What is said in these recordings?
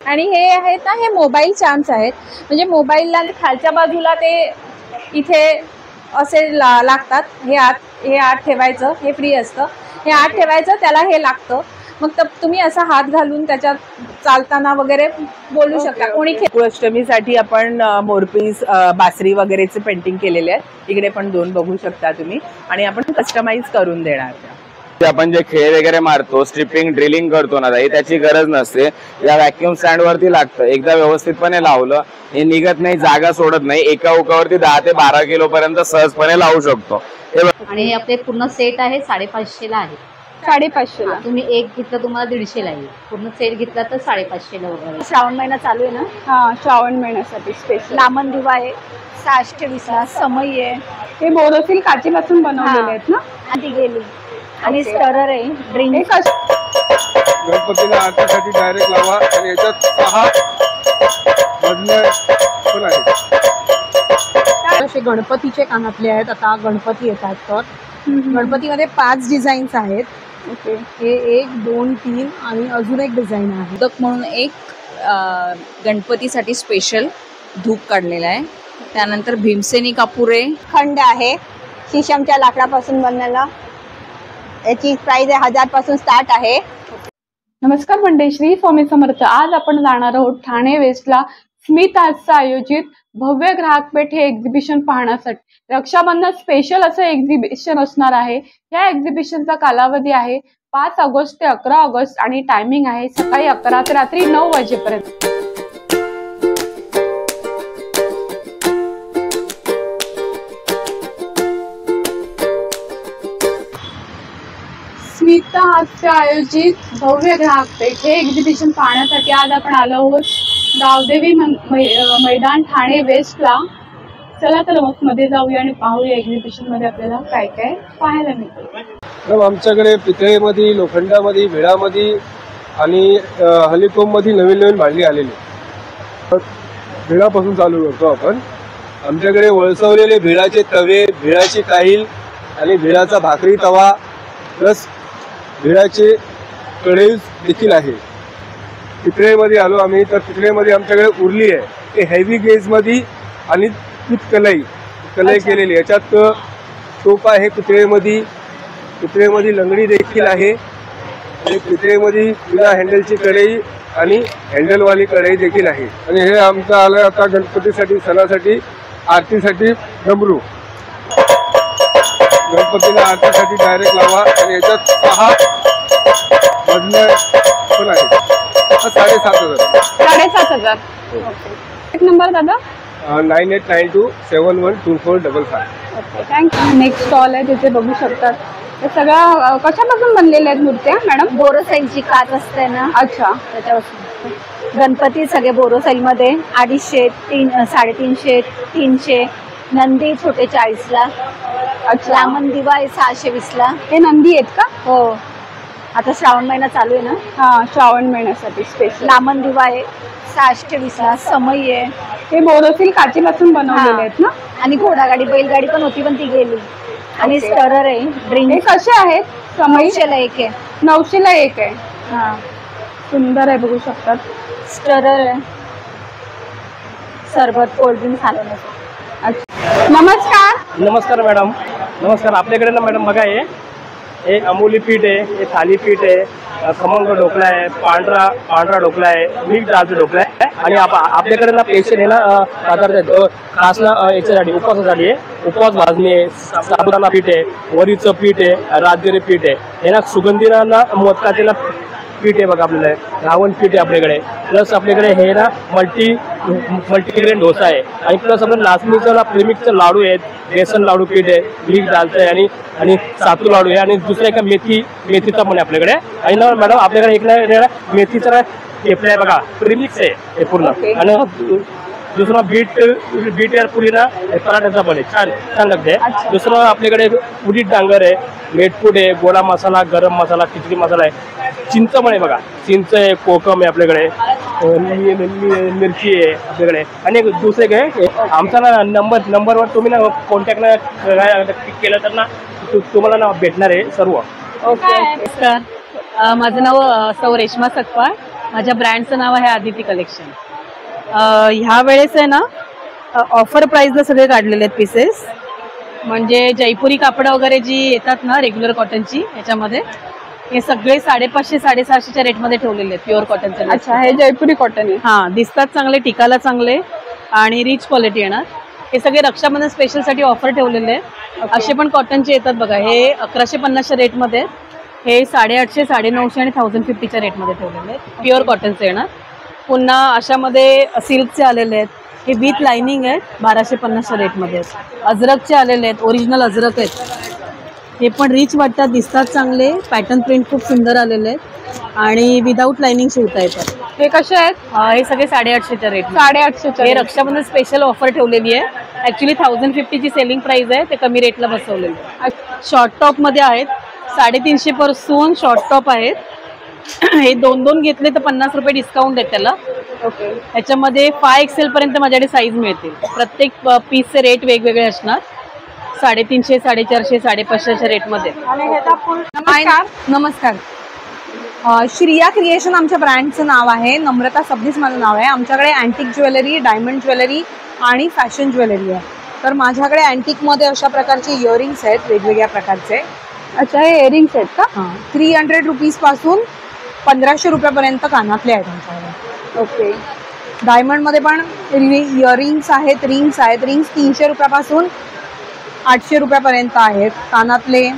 आणि हे आहेत ना, हे मोबाईल चार्म्स आहेत. म्हणजे मोबाईलला खालच्या बाजूला ते इथे असे लागतात. हे आत ठेवायचं, हे फ्री असतं. हे आत ठेवायचं, त्याला हे लागतं. मग तुम्ही असा हात घालून त्याच्यात चालताना वगैरे बोलू शकता. कोणी गोकुळाष्टमीसाठी आपण मोरपीस, बासरी वगैरेचे पेंटिंग केलेले आहेत. इकडे पण 2 बघू शकता तुम्ही. आणि आपण कस्टमाइज करून देणार. आपण जे खेळ वगैरे मारतो, स्ट्रिपिंग ड्रिलिंग करतो ना, त्याची गरज नसते. या व्हॅक्यूम स्टँड वरती लागतं. एकदा व्यवस्थितपणे लावलं हे निघत नाही, जागा सोडत नाही. एका उकावरती 10 ते 12 किलो पर्यंत सहजपणे लावू शकतो. आणि हे आपले पूर्ण सेट आहे 550 ला आहे. 550 ला. तुम्ही एक घेतलं तुम्हाला 150 ला येईल. पूर्ण सेट घेतला तर 550 ला वगैरे. श्रावण महिना चालू आहे ना. हा, श्रावण महिन्यासाठी स्पेशल लामण दिवा आहे 620 ला. समय आहे. हे बोरोसिल काचेपासून बनवलेले आहेत ना. आधी गेली. आणि स्टरर आहे ड्रिंक. गणपतीला आरतीसाठी डायरेक्ट लावा. आणि याच्यात 6 मजले पण आहेत. असे गणपतीचे कानातले आहेत. आता गणपती येतात तर गणपतीमध्ये 5 डिझाईन्स आहेत. ओके. हे 1, 2, 3 आणि अजून एक डिझाईन आहे. मोदक म्हणून एक गणपतीसाठी स्पेशल धूप काढलेला आहे. त्यानंतर भीमसेनी कापूर आहे. खंड आहे शीशमच्या लाकडापासून बनलेला. याची प्राइस 1000 पासून स्टार्ट आहे. नमस्कार मंडळी, श्री स्वामी समर्थ. आज आपण जाणार आहोत ठाणे वेस्टला स्मित आर्ट्सचं आयोजित भव्य ग्राहक पेठ हे एक्झिबिशन पाहण्यासाठी. रक्षाबंधन स्पेशल असं एक्झिबिशन असणार आहे. या एक्झिबिशनचा कालावधी आहे 5 ऑगस्ट ते 11 ऑगस्ट आणि टायमिंग आहे सकाळी 11 ते रात्री 9 वाजेपर्यंत. स्मित आर्ट्सचे आयोजित भव्य ग्राहक पेठ हे एक्झिबिशन पाहण्यासाठी आज आपण आलो आहोत गावदेवी मैदान ठाणे वेस्टला. चला तर मग मध्ये जाऊया आणि पाहूया एक्झिबिशन मध्ये आपल्याला काय काय पाहायला मिळतं. आमच्याकडे पितळेमध्ये, लोखंडामध्ये, भिडामध्ये आणि हलीकोममध्ये नवीन भांडी आलेली. भिडापासून चालू करतो आपण. आमच्याकडे वळसवलेले भिडाचे तवे, भिडाची काहील आणि भिडाचा भाकरी तवा प्लस भिडाचे कढई देखील आहे. पितळेमध्ये आलो आम्ही तर पितळेमध्ये आमच्याकडे उरली आहे. ते हेवी गेजमध्ये आणि कलई केलेली. याच्यात टोप आहे पितळेमध्ये लंगडी देखील आहे. आणि पितळेमध्ये बिना हँडलची कढई आणि हँडलवाली कढई देखील आहे. आणि हे आमचं आलं आता गणपतीसाठी, सणासाठी, आरतीसाठी डमरू. गणपतीला आरतीसाठी डायरेक्ट लावा. आणि याच्यात 6 मजले पण आहेत. 7,500. 7,500. एक नंबर दादा. 9892712455. Okay, thank you. नेक्स्ट स्टॉल आहे तिथे बघू शकतात. हे सगळ्या कशापासून बनलेल्या आहेत मूर्त्या मॅडम? बोरोसाईलची काच असते ना. अच्छा. त्याच्यापासून गणपती सगळे बोरोसाईल मध्ये 250, 350, 300. नंदी छोटे 40 ला. अच्छा. लामण दिवा आहे 620 ला. हे नंदी आहेत का? हो. आता श्रावण महिना चालू आहे ना. हा, श्रावण महिन्यासाठी स्पेशल. लामण दिवा आहे 620 ला. समय आहे. हे बोरोसिल काचेपासून बनवलेले आहेत ना. आणि घोडागाडी, बैलगाडी पण होती पण ती गेली. आणि स्टरर आहे ड्रिंक. हे कसे आहेत? समय 900 ला 1 आहे. 900 ला 1 आहे. हा, सुंदर आहे, बघू शकतात. स्टरर आहे. सरबत, कोल्ड्रिंक चालवण्याचं. अच्छा, नमस्कार. नमस्कार मॅडम. नमस्कार. आपल्याकडे ना मॅडम बघा, हे अमोली पीठ आहे, हे थालीपीठ आहे, खमंग ढोकळा आहे, पांढरा ढोकळा आहे, मिक्स डाळचा ढोकळा आहे. आणि आपल्याकडे ना पेशंट आहे ना पदार्थ खास ना याच्यासाठी उपवासासाठी आहे. उपवास भाजणी आहे, साबुदाणा पीठ आहे, वरीचं पीठ आहे, राजगिरी पीठ आहे. हे ना सुगंधीना मोदकाचे ना पीठ आहे बघा आपल्याला. घावण पीठ आहे आपल्याकडे. प्लस आपल्याकडे हे ना मल्टीग्रेन डोसा आहे. आणि प्लस आपलं नाचणीचं ना प्रेमिकचं लाडू आहेत, बेसन लाडू पीठ आहे, मिक्स डाळचं आहे आणि सातू लाडू आहे. आणि दुसरा एक मेथीचा पण आहे आपल्याकडे. आणि ना मॅडम आपल्याकडे एक ना मेथीचं ना टेपलं आहे बघा, प्रेमिक्स आहे हे पूर्ण. आणि दुसरा बीट एअर पुरी ना पराठ्याचा पण आहे, छान लागते. दुसरं आपल्याकडे उडीद डांगर आहे, मेटपूड आहे, गोडा मसाला, गरम मसाला, खिचडी मसाला आहे, चिंच पण आहे बघा, चिंच आहे, कोकम आहे आपल्याकडे, मिरची आहे आपल्याकडे. आणि दुसरे काय आमचा ना नंबरवर तुम्ही ना कॉन्टॅक्ट ना केलं तर ना तुम्हाला ना भेटणार आहे सर्व. ओके. माझं नाव सौ रेश्मा सकपाळ. माझ्या ब्रँडचं नाव आहे आदिती कलेक्शन. ह्या वेळेस आहे ना ऑफर प्राइसला सगळे काढलेले आहेत पीसेस. म्हणजे जयपुरी कापड वगैरे जी येतात ना रेग्युलर कॉटनची, याच्यामध्ये हे सगळे 550 750च्या रेटमध्ये ठेवलेले आहेत प्युअर कॉटनचे. अच्छा, हे जयपुरी कॉटन आहे. हां, दिसतात चांगले, टिकाला चांगले आणि रिच क्वालिटी येणार. हे सगळे रक्षाबंधन स्पेशलसाठी ऑफर ठेवलेले आहेत. असे पण कॉटनचे येतात बघा, हे 1150च्या रेटमध्ये, हे 850, 950 आणि 1050च्या रेटमध्ये ठेवलेले आहेत. प्युअर कॉटनचे येणार. पुन्हा अशामध्ये सिल्कचे आलेले आहेत, हे विथ लाइनिंग आहेत, 1250च्या रेटमध्ये. अजरकचे आलेले आहेत, ओरिजिनल अजरक आहेत. हे पण रिच वाटतात, दिसतात चांगले, पॅटर्न प्रिंट खूप सुंदर आलेले आहेत आणि विदाऊट लाइनिंग शिवता येतात. हे कसे आहेत? हे सगळे 850च्या रेट. 850. हे रक्षाबंधन स्पेशल ऑफर ठेवलेली आहे. ॲक्च्युली 1050ची सेलिंग प्राइस आहे, ते कमी रेटला बसवलेली आहे. शॉर्ट टॉपमध्ये आहेत, 350 पासून शॉर्ट टॉप आहेत. हे 2 घेतले तर 50 रुपये डिस्काउंट आहे त्याला. ओके. याच्यामध्ये 5XL पर्यंत माझ्याकडे साईज मिळतील. प्रत्येक पीसचे रेट वेगवेगळे असणार. 350, 450, 550च्या रेटमध्ये. नमस्कार. श्रिया क्रिएशन आमच्या ब्रँडचं नाव आहे. नम्रता सबनीस माझं नाव आहे. आमच्याकडे अँटिक ज्वेलरी, डायमंड ज्वेलरी आणि फॅशन ज्वेलरी आहे. तर माझ्याकडे अँटिकमध्ये अशा प्रकारचे इयरिंग्स आहेत वेगवेगळ्या प्रकारचे. अच्छा, हे इयरिंग्स आहेत का? हां, 300 रुपीजपासून 1500 रुपयापर्यंत कानातले आहेत आमच्याकडे. ओके. डायमंडमध्ये पण इयरिंग्स आहेत, रिंग्स आहेत. रिंग्स 300 रुपयापासून 800 रुपयापर्यंत आहेत. कानातले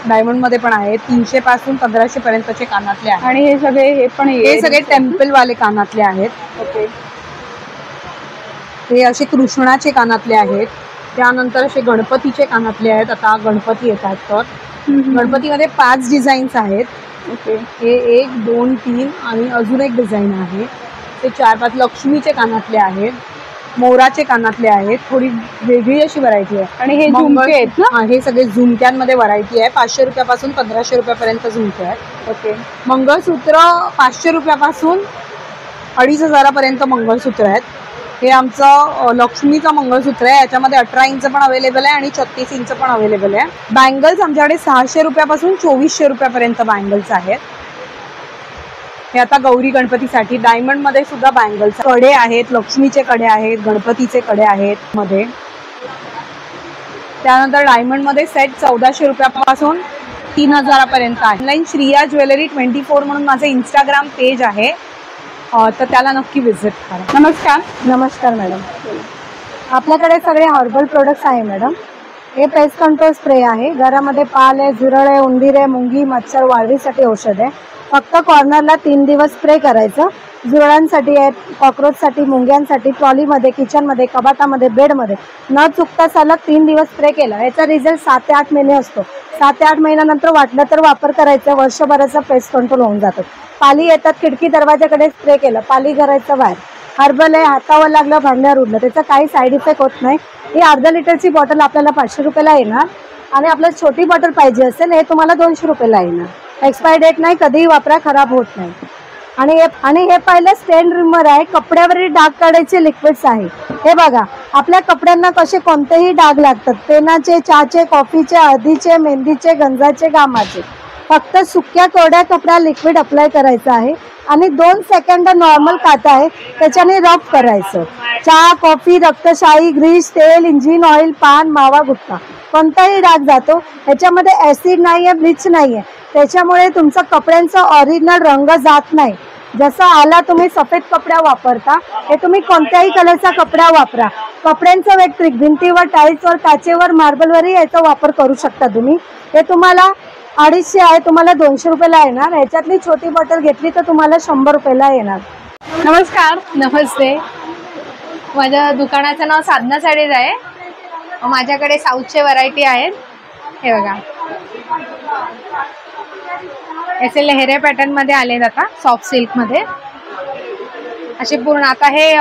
डायमंडमध्ये पण आहेत, 300 पासून 1500 पर्यंतचे कानातले आहेत. आणि हे सगळे टेम्पलवाले कानातले आहेत. ओके. हे असे कृष्णाचे कानातले आहेत. त्यानंतर असे गणपतीचे कानातले आहेत. आता गणपती येतात तर गणपतीमध्ये 5 डिझाईन्स आहेत. ओके. हे 1 2 3 आणि अजून एक डिझाईन आहे. ते 4-5 लक्ष्मीचे कानातले आहेत, मोराचे कानातले आहेत. थोडी वेगळी अशी व्हरायटी आहे. आणि हे झुमके आहेत ना? हे सगळे झुमक्यांमध्ये व्हरायटी आहे. 500 रुपयापासून 1500 रुपयापर्यंत झुमके आहेत. ओके. मंगळसूत्र 500 रुपयापासून 2500 पर्यंत मंगळसूत्र आहेत. हे आमचं लक्ष्मीचं मंगळसूत्र आहे. याच्यामध्ये 18 इंच पण अवेलेबल आहे आणि 36 इंच पण अवेलेबल आहे. बँगल्स आमच्याकडे 600 रुपयापासून 2400 रुपयापर्यंत बँगल्स आहेत. हे आता गौरी गणपतीसाठी. डायमंडमध्ये सुद्धा बँगल्स, कडे आहेत, लक्ष्मीचे कडे आहेत, गणपतीचे कडे आहेत मध्ये. त्यानंतर डायमंडमध्ये सेट 1400 रुपयापासून 3000 पर्यंत आहे. ऑनलाईन श्रिया ज्वेलरी 24 म्हणून माझं इंस्टाग्राम पेज आहे, तर त्याला नक्की व्हिजिट करा. नमस्कार मॅडम. आपल्याकडे सगळे हर्बल प्रोडक्ट्स आहे मॅडम. हे पेस्ट कंट्रोल स्प्रे आहे. घरामध्ये पाल आहे, झुरळ आहे, उंदीर आहे, मुंगी, मच्छर, वाळवीसाठी औषध आहे. फक्त कॉर्नरला 3 दिवस स्प्रे करायचं. झुरळांसाठी आहे, कॉक्रोचसाठी, मुंग्यांसाठी, ट्रॉलीमध्ये, किचनमध्ये, कबाटामध्ये, बेडमध्ये न चुकता सलग 3 दिवस स्प्रे केला. याचा रिझल्ट 7 ते 8 महिने असतो. 7 ते 8 महिन्यानंतर वाटलं तर वापर करायचा. वर्षभराचा पेस्ट कंट्रोल होऊन जातो. पाली येतात, खिडकी दरवाजाकडे स्प्रे केलं, पाली करायचं बाहेर. हर्बल आहे, हातावर लागलं, भांड्यावर उडलं, त्याचा काही साईड इफेक्ट होत नाही. ही अर्धा लिटरची बॉटल आपल्याला 500 रुपयाला येणार आणि आपल्याला छोटी बॉटल पाहिजे असेल हे तुम्हाला 200 रुपयाला येणार. एक्सपायरी डेट नाही, कधीही वापरा, खराब होत नाही. आणि हे पहिलं स्टेन रिमूव्हर आहे. कपड्यावरील डाग काढायचे लिक्विड्स आहे. हे बघा, आपल्या कपड्यांना कसे कोणतेही डाग लागतात, पेनाचे, चहाचे, कॉफीचे, हळदीचे, मेहंदीचे, गंजाचे, घामाचे. फक्त सुक्या कोरड्या कपड्या लिक्विड अप्लाय करायचं आहे आणि 2 सेकंद नॉर्मल काटा आहे त्याच्याने रब करायचं. चहा, कॉफी, रक्तशाही, ग्रीस, तेल, इंजिन ऑइल, पान, मावा, गुटखा कोणताही डाग जातो. ह्याच्यामध्ये ऍसिड नाहीये, ब्लीच नाहीये. त्याच्यामुळे तुमचा कपड्यांचा ओरिजिनल रंग जात नाही. जसा आला तुम्ही सफेद कपडा वापरता, हे तुम्ही कोणत्याही कलरचा कपडा वापरा. कपड्यांचं वैयक्तिक भिंतीवर, टाईल्सवर, काचेवर, मार्बलवरही याचा वापर करू शकता तुम्ही. हे तुम्हाला 250 आहे, तुम्हाला 200 रुपयाला येणार. ह्याच्यातली छोटी बॉटल घेतली तर तुम्हाला 100 रुपयाला येणार. नमस्कार. नमस्ते. माझ्या दुकानाचं नाव साधना साडीज आहे. माझ्याकडे साऊथचे व्हरायटी आहेत. हे बघा, असे लेहरे पॅटर्न मध्ये आले आता सॉफ्ट सिल्क मध्ये असे पूर्ण. आता हे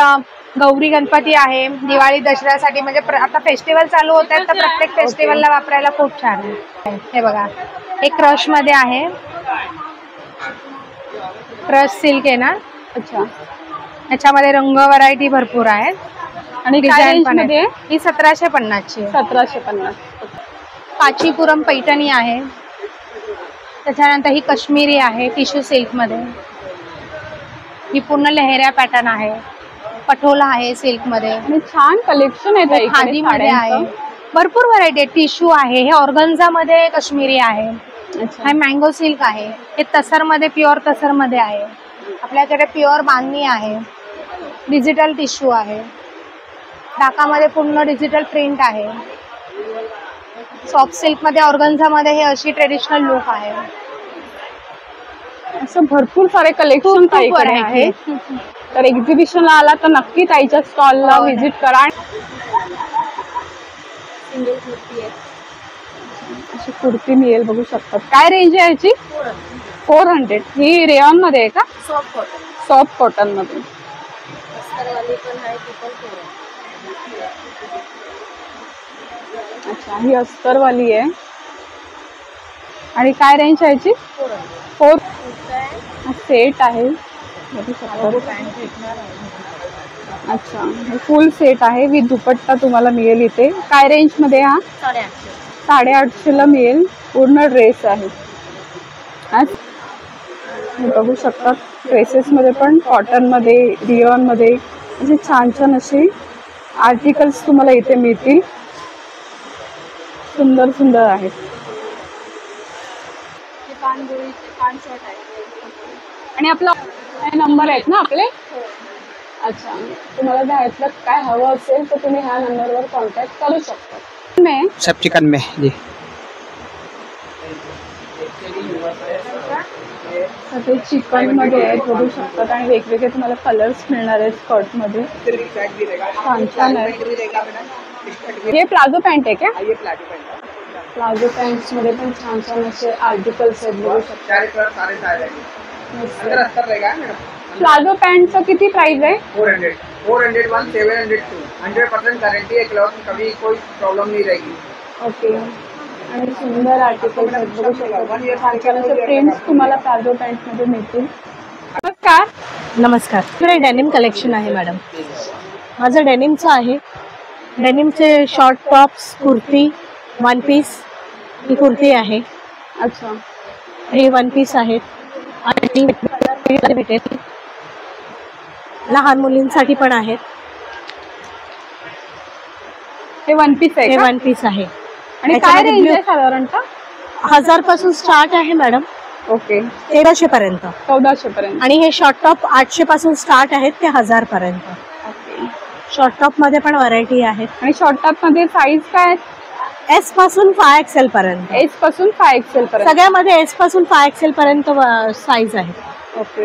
गौरी गणपती आहे, दिवाळी दसऱ्यासाठी म्हणजे आता फेस्टिवल चालू होत आहेत तर प्रत्येक फेस्टिवलला वापरायला खूप छान आहे. हे बघा, हे क्रश मध्ये आहे, क्रश सिल्क आहे ना. अच्छा. याच्यामध्ये रंग व्हरायटी भरपूर आहेत आणि डिझाईन पण आहे. ही 1750 ची. 1750. कांचीपुरम पैठणी आहे. त्याच्यानंतर ही काश्मीरी आहे टिश्यू सिल्क मध्ये. ही पूर्ण लेहऱ्या पॅटर्न आहे, पटोला आहे सिल्क मध्ये आणि छान कलेक्शन आहे ताई इकडे खादी मध्ये आहे, साड्यांचं. भरपूर व्हरायटी आहे. टिश्यू आहे, हे ऑर्गन्झा मध्ये काश्मीरी आहे, अच्छा. हे मँगो सिल्क आहे, हे तसर मध्ये प्युअर तसर मध्ये आहे. आपल्याकडे प्युअर बांधणी आहे, डिजिटल टिश्यू आहे, ढाकामध्ये पूर्ण डिजिटल प्रिंट आहे. सॉफ्ट सिल्क मध्ये ऑर्गन्झा मध्ये हे अशी ट्रेडिशनल लुक आहे. असं भरपूर सारे कलेक्शन ताईकडे आहे. तर एक्झिबिशनला आला तर नक्की ताईच्या स्टॉलला व्हिजिट करा. अशी कुर्ती मिळेल बघू शकतात. काय रेंज आहे याची? 400. ही रेयॉन मध्ये आहे का? सॉफ्ट कॉटन मध्ये. अच्छा, ही अस्तरवाली आहे. आणि काय रेंज आहे याची? 4. सेट आहे बघू शकता. अच्छा, हे फुल सेट आहे विथ दुपट्टा तुम्हाला मिळेल इथे. काय रेंज मध्ये? हा 850 ला मिळेल. पूर्ण ड्रेस आहे. हे बघू शकता. ड्रेसेस मध्ये पण कॉटन मध्ये, रियॉन मध्ये असे छान छान असे आर्टिकल्स तुम्हाला इथे मिळतील. सुंदर सुंदर आहेत. आणि आपला नंबर आहेत ना आपले? अच्छा, तुम्हाला द्यायचं काय हवं असेल तर तुम्ही ह्या नंबरवर कॉन्टॅक्ट करू शकता. सब चिकन में जी. सगळे चिकन मध्ये आहेत बघू शकतात. आणि वेगवेगळे तुम्हाला कलर्स मिळणार आहेत स्कर्ट मध्ये. छान छान आहे. हे प्लाझो पॅन्ट आहे का? प्लाझो पॅन्ट्स मध्ये पण छान छान असे आर्टिकल्स आहेत बघू शकता. प्लाझो पॅन्टचं किती प्राइस आहे? 400, 401, 702. 100% गारंटी है, क्लॉथ में कभी कोई प्रॉब्लम नहीं रहेगी. ओके. आणि सुंदर आर्टिकल्स आहेत बघू शकता. छान छान असे प्रिंट्स तुम्हाला प्लाझो पॅन्ट मध्ये मिळतील. नमस्कार. नमस्कार. इकडे डेनिम कलेक्शन आहे मॅडम. माझं डेनिमचं आहे. डेनिमचे short tops, kurti, one piece. ही कुर्ती आहे. अच्छा, हे वन पीस आहेत. आणि भेटेल. लहान मुलींसाठी पण आहेत. हे वन पीस आहे. हे वन पीस आहे. आणि काय रेंज आहे साधारणतः? 1000 पासून स्टार्ट आहे मॅडम. ओके. 1300 पर्यंत. 1400 पर्यंत. आणि हे शॉर्ट टॉप 800 पासून स्टार्ट आहेत ते 1000 पर्यंत. ओके. शॉर्ट टॉप मध्ये पण व्हरायटी आहेत. आणि शॉर्ट टॉप मध्ये साईज काय? एस पासून 5XL पर्यंत. एस पासून 5XL पर्यंत. सगळ्यामध्ये एस पासून 5XL पर्यंत साईज आहे. ओके.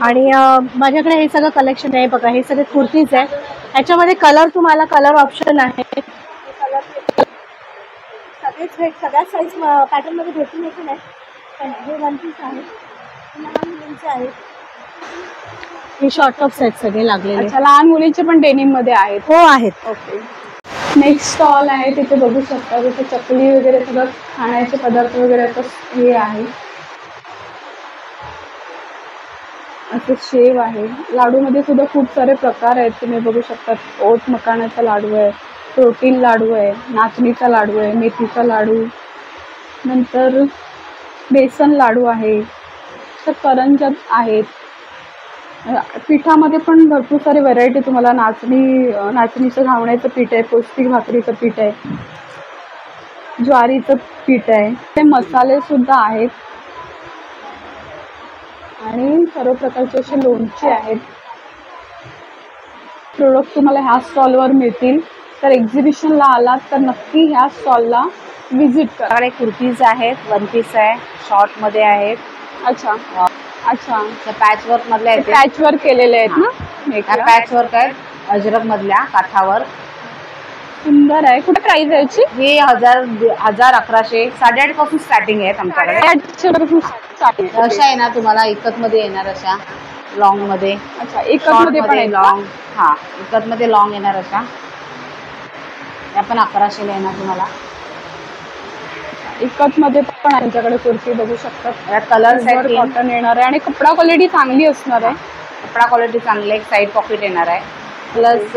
आणि माझ्याकडे हे सगळं कलेक्शन आहे बघा. हे सगळे कुर्तीज आहे. ह्याच्यामध्ये कलर तुम्हाला कलर ऑप्शन आहे. सगळ्याच साईज पॅटर्न मध्ये भेटून येते नाही. हे वन पीस आहे. लहान मुलींचे आहेत. हे शॉर्ट टॉप्स आहेत सगळे लागलेले. अच्छा, लहान मुलींचे पण डेनिम मध्ये आहेत? हो आहेत. ओके. नेक्स्ट स्टॉल आहे तिथे बघू शकता. तिथे चकली वगैरे सगळं खाण्याचे पदार्थ वगैरे असं हे आहे. असं शेव आहे. लाडू मध्ये सुद्धा खूप सारे प्रकार आहेत. तुम्ही बघू शकता. ओट मखाण्याचा लाडू आहे, प्रोटीन लाडू आहे, नाचणीचा लाडू आहे, मेथीचा लाडू, नंतर बेसन लाडू आहे, तर करंज्या आहेत. पिठामध्ये पण भरपूर सारे व्हरायटी तुम्हाला. नाचणीचं घावण्याचं पीठ आहे, पौष्टिक भाकरीचं पीठ आहे, ज्वारीचं पीठ आहे. ते मसाले सुद्धा आहेत. आणि सर्व प्रकारचे असे लोणचे आहेत. प्रोडक्ट तुम्हाला ह्या स्टॉलवर मिळतील. तर एक्झिबिशनला आलात तर नक्की ह्या स्टॉलला व्हिजिट करा. कुर्तीज आहेत, वन पीस आहे, शॉर्ट मध्ये आहेत. अच्छा अच्छा. पॅच वर्क मधले आहेत. पॅच वर्क केलेले आहेत ना? पॅच वर्क आहेत अजरक मधल्या काठावर. सुंदर आहे. कुठे प्राइस आहे याची? हे 1000, 1100, 850 पासून स्टार्टिंग आहेत आमच्याकडे. 850 अशा आहे ना तुम्हाला इकत मध्ये येणार अशा लॉंग मध्ये. अच्छा, इकत मध्ये पण लॉंग. हा, इकत मध्ये लॉंग येणार अशा. या पण 1100 ला येणार तुम्हाला. इकत मध्ये पण आमच्याकडे कुर्ती बघू शकतात. कलर कॉटन येणार आहे आणि कपडा क्वालिटी चांगली असणार आहे. कपडा क्वालिटी चांगली आहे. साईड पॉकेट येणार आहे प्लस.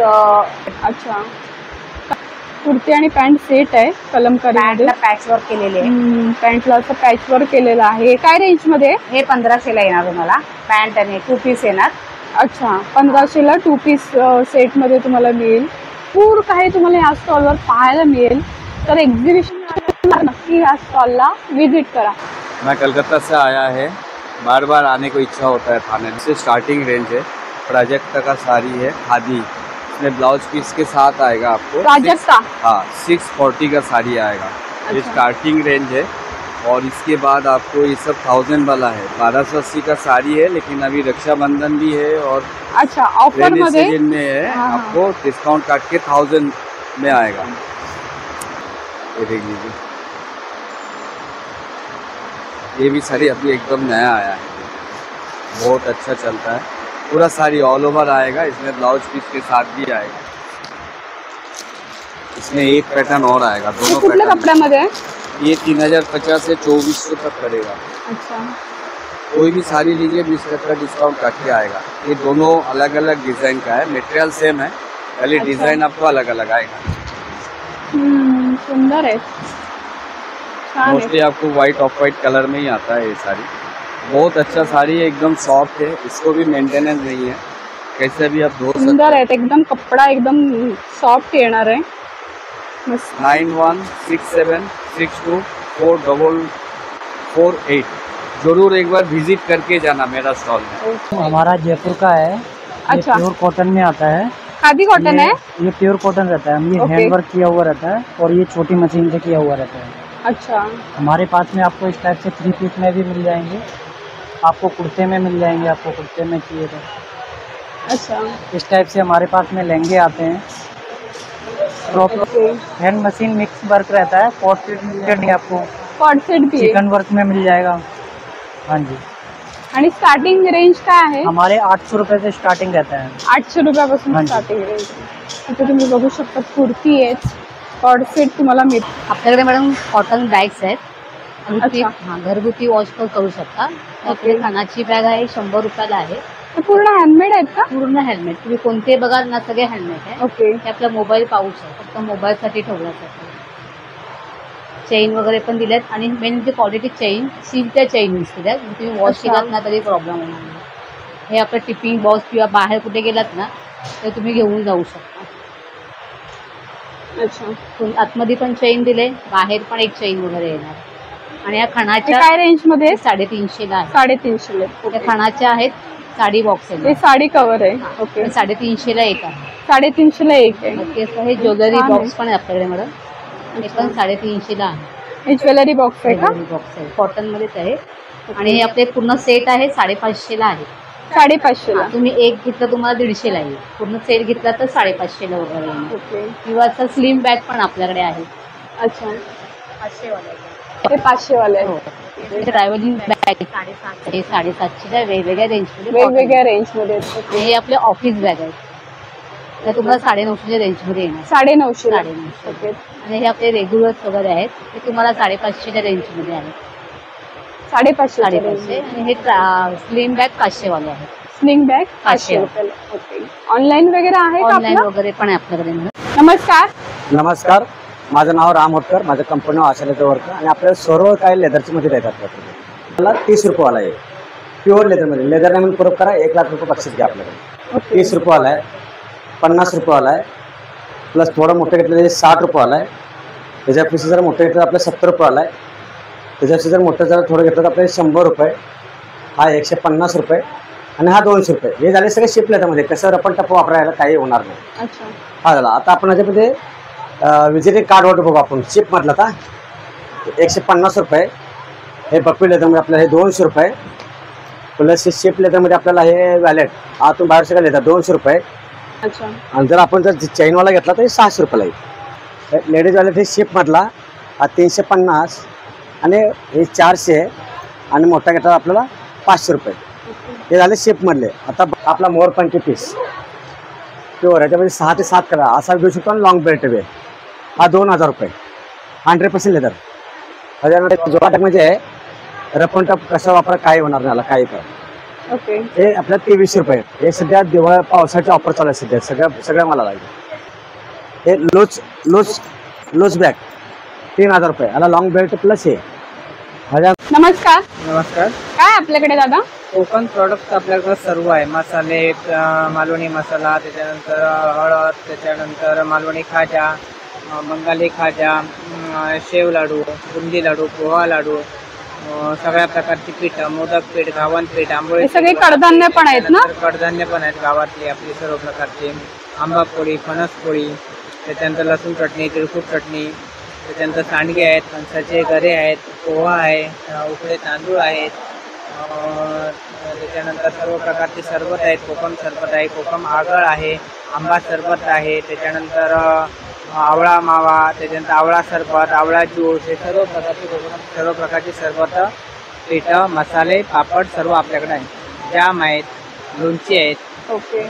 अच्छा, कुर्ती आणि पॅन्ट सेट आहे कलमकारी मध्ये. पॅच वर्क केलेले आहे. पॅन्टला असं पॅच वर्क केलेलं आहे. काय रेंज मध्ये? हे 1500ला येणार तुम्हाला. पॅन्ट आणि 2 पीस येणार. अच्छा, 1500ला 2 पीस सेट मध्ये तुम्हाला मिळेल. पूर्ण काही तुम्हाला ह्या स्टॉलवर पाहायला मिळेल. तर एक्झिबिशन नक्की ह्या स्टॉलला विजिट करा. मैं कलकत्ता से आया है, बार बार आने को इच्छा होता है थाने से. स्टार्टिंग रेंज है, प्राजक्ता का साड़ी है खादी, इसमें ब्लाउज पीस के साथ आएगा आपको. प्राजक्ता? हाँ, 640 का साड़ी आएगा. ये स्टार्टिंग रेंज है. और इसके बाद आपको ये सब 1000 वाला है. 1280 का साड़ी है, लेकिन अभी रक्षाबंधन भी है और अच्छा ऑफर मध्ये सीजन में है. आपको डिस्काउंट काट के 1000 में आएगा. ये देख लीजिए, ये भी साड़ी अभी एकदम नया आया है, बहुत अच्छा चलता है. पूरा साड़ी ऑल ओवर आएगा. इसमें ब्लाउज पीस के साथ भी आएगा. इसमें एक पैटर्न और आएगा. दोनों कुठल्या कपड्यामध्ये? ये 3050 से 2400 तक पड़ेगा. अच्छा, कोई भी साड़ी लीजिए 20% का डिस्काउंट काट के आएगा. ये दोनों अलग अलग डिजाइन का है. मटेरियल सेम है, खाली डिजाइन आपको अलग अलग आएगा. सुंदर है. मोस्टली आपको व्हाइट ऑफ व्हाइट कलर में ही आता है ये साड़ी. बहुत अच्छा साड़ी है, एकदम सॉफ्ट है. इसको भी मेंटेनेंस नहीं है, कैसे भी आप धो सकते. सुंदर है एकदम. कपड़ा एकदम सॉफ्ट येणार आहे. 9167624448. जरूर एक बार विजिट करके जाना मेरा स्टॉल में. हमारा जयपुर का है. अच्छा, प्योर कॉटन में आता है. खादी कॉटन है. ये प्योर कॉटन रहता है. ये हैंड वर्क किया हुआ रहता है और ये छोटी मशीन से किया हुआ रहता है. अच्छा, हमारे पास में आपको इस टाइप से 3 पीस में भी मिल जाएंगे. आपको कुर्ते में मिल जाएंगे, आपको कुर्ते में चाहिए तो. अच्छा, इस टाइप से हमारे पास में लहंगे आते हैं. हैंड मशीन मिक्स वर्क रहता है. कॉट सेट भी आपको कॉट सेट भी चिकन वर्क में मिल जाएगा. हाँ जी. आणि स्टार्टिंग रेंज काय आहे? हमारे 800 रुपये से स्टार्टिंग रहता है. 800 रुपयापासून स्टार्टिंग रेंज. इथे तुम्ही बघू शकता कुर्ती आहेत, कॉट सेट तुम्हाला मिळते. आपल्याकडे मॅडम कॉटन बॅग्स आहेत. अच्छा. हां, घरगुती वॉश पण करू शकता. आपली खानाची बॅग आहे 100 रुपयाला आहे. पूर्ण हँडमेड आहेत का? पूर्ण हँडमेड. तुम्ही कोणते बघाल ना सगळे हँडमेड आहे. ओके. हे आपला मोबाईल पाऊच आहे, फक्त मोबाईलसाठी ठेवण्यासाठी. चेन वगैरे पण दिल्यात आणि मेन म्हणजे क्वालिटी चेन, सिल्कच्या चेन यूज केल्यात. तुम्ही वॉश केलात ना तरी प्रॉब्लेम होणार नाही. हे आपलं टिपिंग बॉक्स किंवा बाहेर कुठे गेलात ना तर तुम्ही घेऊन जाऊ शकता. अच्छा, आतमध्ये पण चेन दिले, बाहेर पण एक चेन वगैरे येणार. आणि या खणाच्या काय रेंज मध्ये? 350 ला आहे. 350. त्या खणाच्या आहेत. साडी बॉक्स आहे. हे साडी कव्हर आहे. ओके. 350 ला एक आहे. 350 ला एक आहे. हे ज्वेलरी बॉक्स पण आहे आपल्याकडे मॅडम. हे पण 350 ला आहे. हे ज्वेलरी बॉक्स आहे का? बॉक्स आहे, कॉटन मध्येच आहे. आणि हे आपले पूर्ण सेट आहे 550 ला आहे. 550 ला. तुम्ही एक घेतलं तुम्हाला 150 ला येईल. पूर्ण सेट घेतला तर 550 ला वगैरे येईल. ओके. किंवा असं स्लिम बॅग पण आपल्याकडे आहे. अच्छा, 500 वाले. हे 500 वाले आहे. ट्रॅव्हलिंग बॅग 750 ला वेगवेगळ्या रेंजमध्ये. वेगवेगळ्या रेंजमध्ये. हे आपले ऑफिस बॅग आहेत. तर तुम्हाला 950 रेंजमध्ये येणार. 950. ओके. आणि हे आपले रेग्युलर्स वगैरे आहेत ते तुम्हाला 550 रेंजमध्ये आहेत. 550. आणि हे स्लिम बॅग 500 वाले आहेत. स्लिंग बॅग 500 रुपयाला. ओके. ऑनलाईन वगैरे आहे का? ऑनलाईन वगैरे पण आहे आपल्याकडे. नमस्कार. नमस्कार, माझं नाव राम होटकर. माझं कंपनी आशा लेदर वर्क. आणि आपल्याला सर्व काही लेदरची मध्ये देतात. मला 30 रुपयेवाला आहे प्युअर लेदरमध्ये. लेदर नाही म्हणून परत करा, 1 लाख रुपये बक्षीस घ्या आपल्याकडे. 30 रुपयेवाला आहे, 50 रुपयेवाला आहे, प्लस थोडं मोठं घेतलं 60 रुपयेवाला आहे. त्याच्यापेक्षा जर मोठं घेतलं आपलं 70 रुपयेवाला आहे. त्याच्यापेक्षा जर मोठं जर थोडं घेतलं तर आपल्याला 100 रुपये. हा 150 रुपये आणि हा 200 रुपये. हे झाले सगळे शिप लेदरमध्ये. कसं रपण टप्प वापरायला काही होणार नाही. अच्छा, हा झाला. आता आपण याच्यामध्ये विजिटिंग कार्डवर बघू आपण. शिपमधला आता 150 रुपये. हे बकवी लेदरमध्ये आपल्याला हे 200 रुपये. प्लस हे शिप लेदरमध्ये आपल्याला हे वॅलेट आतून बाहेर सगळं लेदर 200 रुपये. अच्छा. आणि जर आपण जर चैनवाला घेतला तर 600 रुपयाला येईल. लेडीज वॅलेट हे शिपमधला हा 350 आणि हे 400 आणि मोठा घेतला आपल्याला 500 रुपये. हे झाले शिपमधले. आता आपला मोरपंखी पीस प्युअर याच्यामध्ये 6 ते 7 कलर असा घेऊ शकतो. आणि लॉंग बेल्ट वे हा 2000 रुपये. 100% लेदर. त्याच्यानंतर जोराट म्हणजे रपण टप कसं वापरा काही होणार नाही, काही काय. ओके. हे आपल्याला 23 रुपये. हे सध्या दिवाळी पावसाची ऑफर चालू आहे सध्या सगळ्या मला लागेल. हे लूज लूज बॅग 3000 रुपये, याला लॉंग बेल्ट प्लस आहे 1000. नमस्कार. नमस्कार. काय आपल्याकडे दादा? कोकण प्रोडक्ट आपल्याकडे सर्व आहे. मसाले, मालवणी मसाला, त्याच्यानंतर हळद, त्याच्यानंतर मालवणी खाजा, बंगाली खाजा, शेव लाडू, बुंदी लाडू, पोहा लाडू, सगळ्या प्रकारची पीठ, मोदक पीठ, घावन पीठ, आंबोळी. हे सगळे कडधान्य पण आहेत ना? कडधान्य पण आहेत गावातली आपली सर्व प्रकारची. आंबा पोळी, फणस पोळी, त्याच्यानंतर लसूण चटणी, तिळकुट चटणी, त्याच्यानंतर सांडगे आहेत, फणसाचे गरे आहेत, पोहा आहे, उकडे तांदूळ आहेत, त्याच्यानंतर सर्व प्रकारचे सरबत आहेत. कोकम सरबत आहे, कोकम आगळ आहे, आंबा सरबत आहे, त्याच्यानंतर आवळा मावा, त्याच्यानंतर आवळा सरबत, आवळा ज्यूस, हे सर्व प्रकारचे सरबत, पीठ, मसाले, पापड सर्व आपल्याकडे आहे. जाम आहेत, लोणची आहेत. ओके.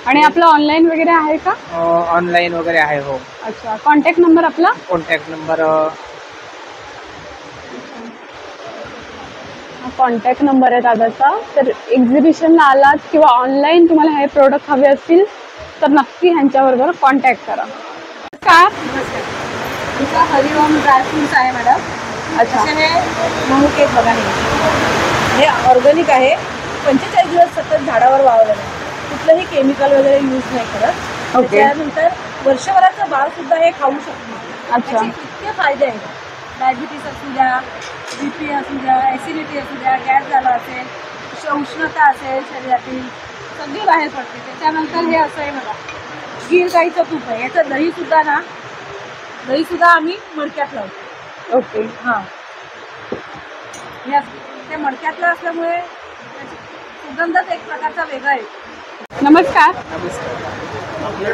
आणि आपलं ऑनलाईन वगैरे आहे का? ऑनलाईन वगैरे आहे. हो. अच्छा. कॉन्टॅक्ट नंबर आपला? कॉन्टॅक्ट नंबर आहे दादाचा. तर एक्झिबिशनला आलात किंवा ऑनलाईन तुम्हाला हे प्रोडक्ट हवे असतील तर नक्की ह्यांच्याबरोबर कॉन्टॅक्ट करा. काय हरिओम ड्रायफ्रुट्स आहे मॅडम. अच्छा. हे महू केक बघा, हे ऑर्गॅनिक आहे. 45 दिवस सतत झाडावर वावलेलं आहे, कुठलंही केमिकल वगैरे यूज नाही करत. त्याच्यानंतर वर्षभराचं बाळ सुद्धा हे खाऊ शकतो. अच्छा. इतके फायदे आहेत. डायबिटीस असू द्या, BP असू द्या, ॲसिडिटी असू द्या, गॅस झाला असेल, उष्णता असेल शरीरातील, सगळी बाहेर पडते. त्याच्यानंतर हे असं आहे बघा, गीर गाईचं तूप आहे. याचं दहीसुद्धा आम्ही मडक्यात लावतो. ओके. हां, ते मडक्यातलं असल्यामुळे सुगंधच एक प्रकारचा वेगळा आहे. नमस्कार.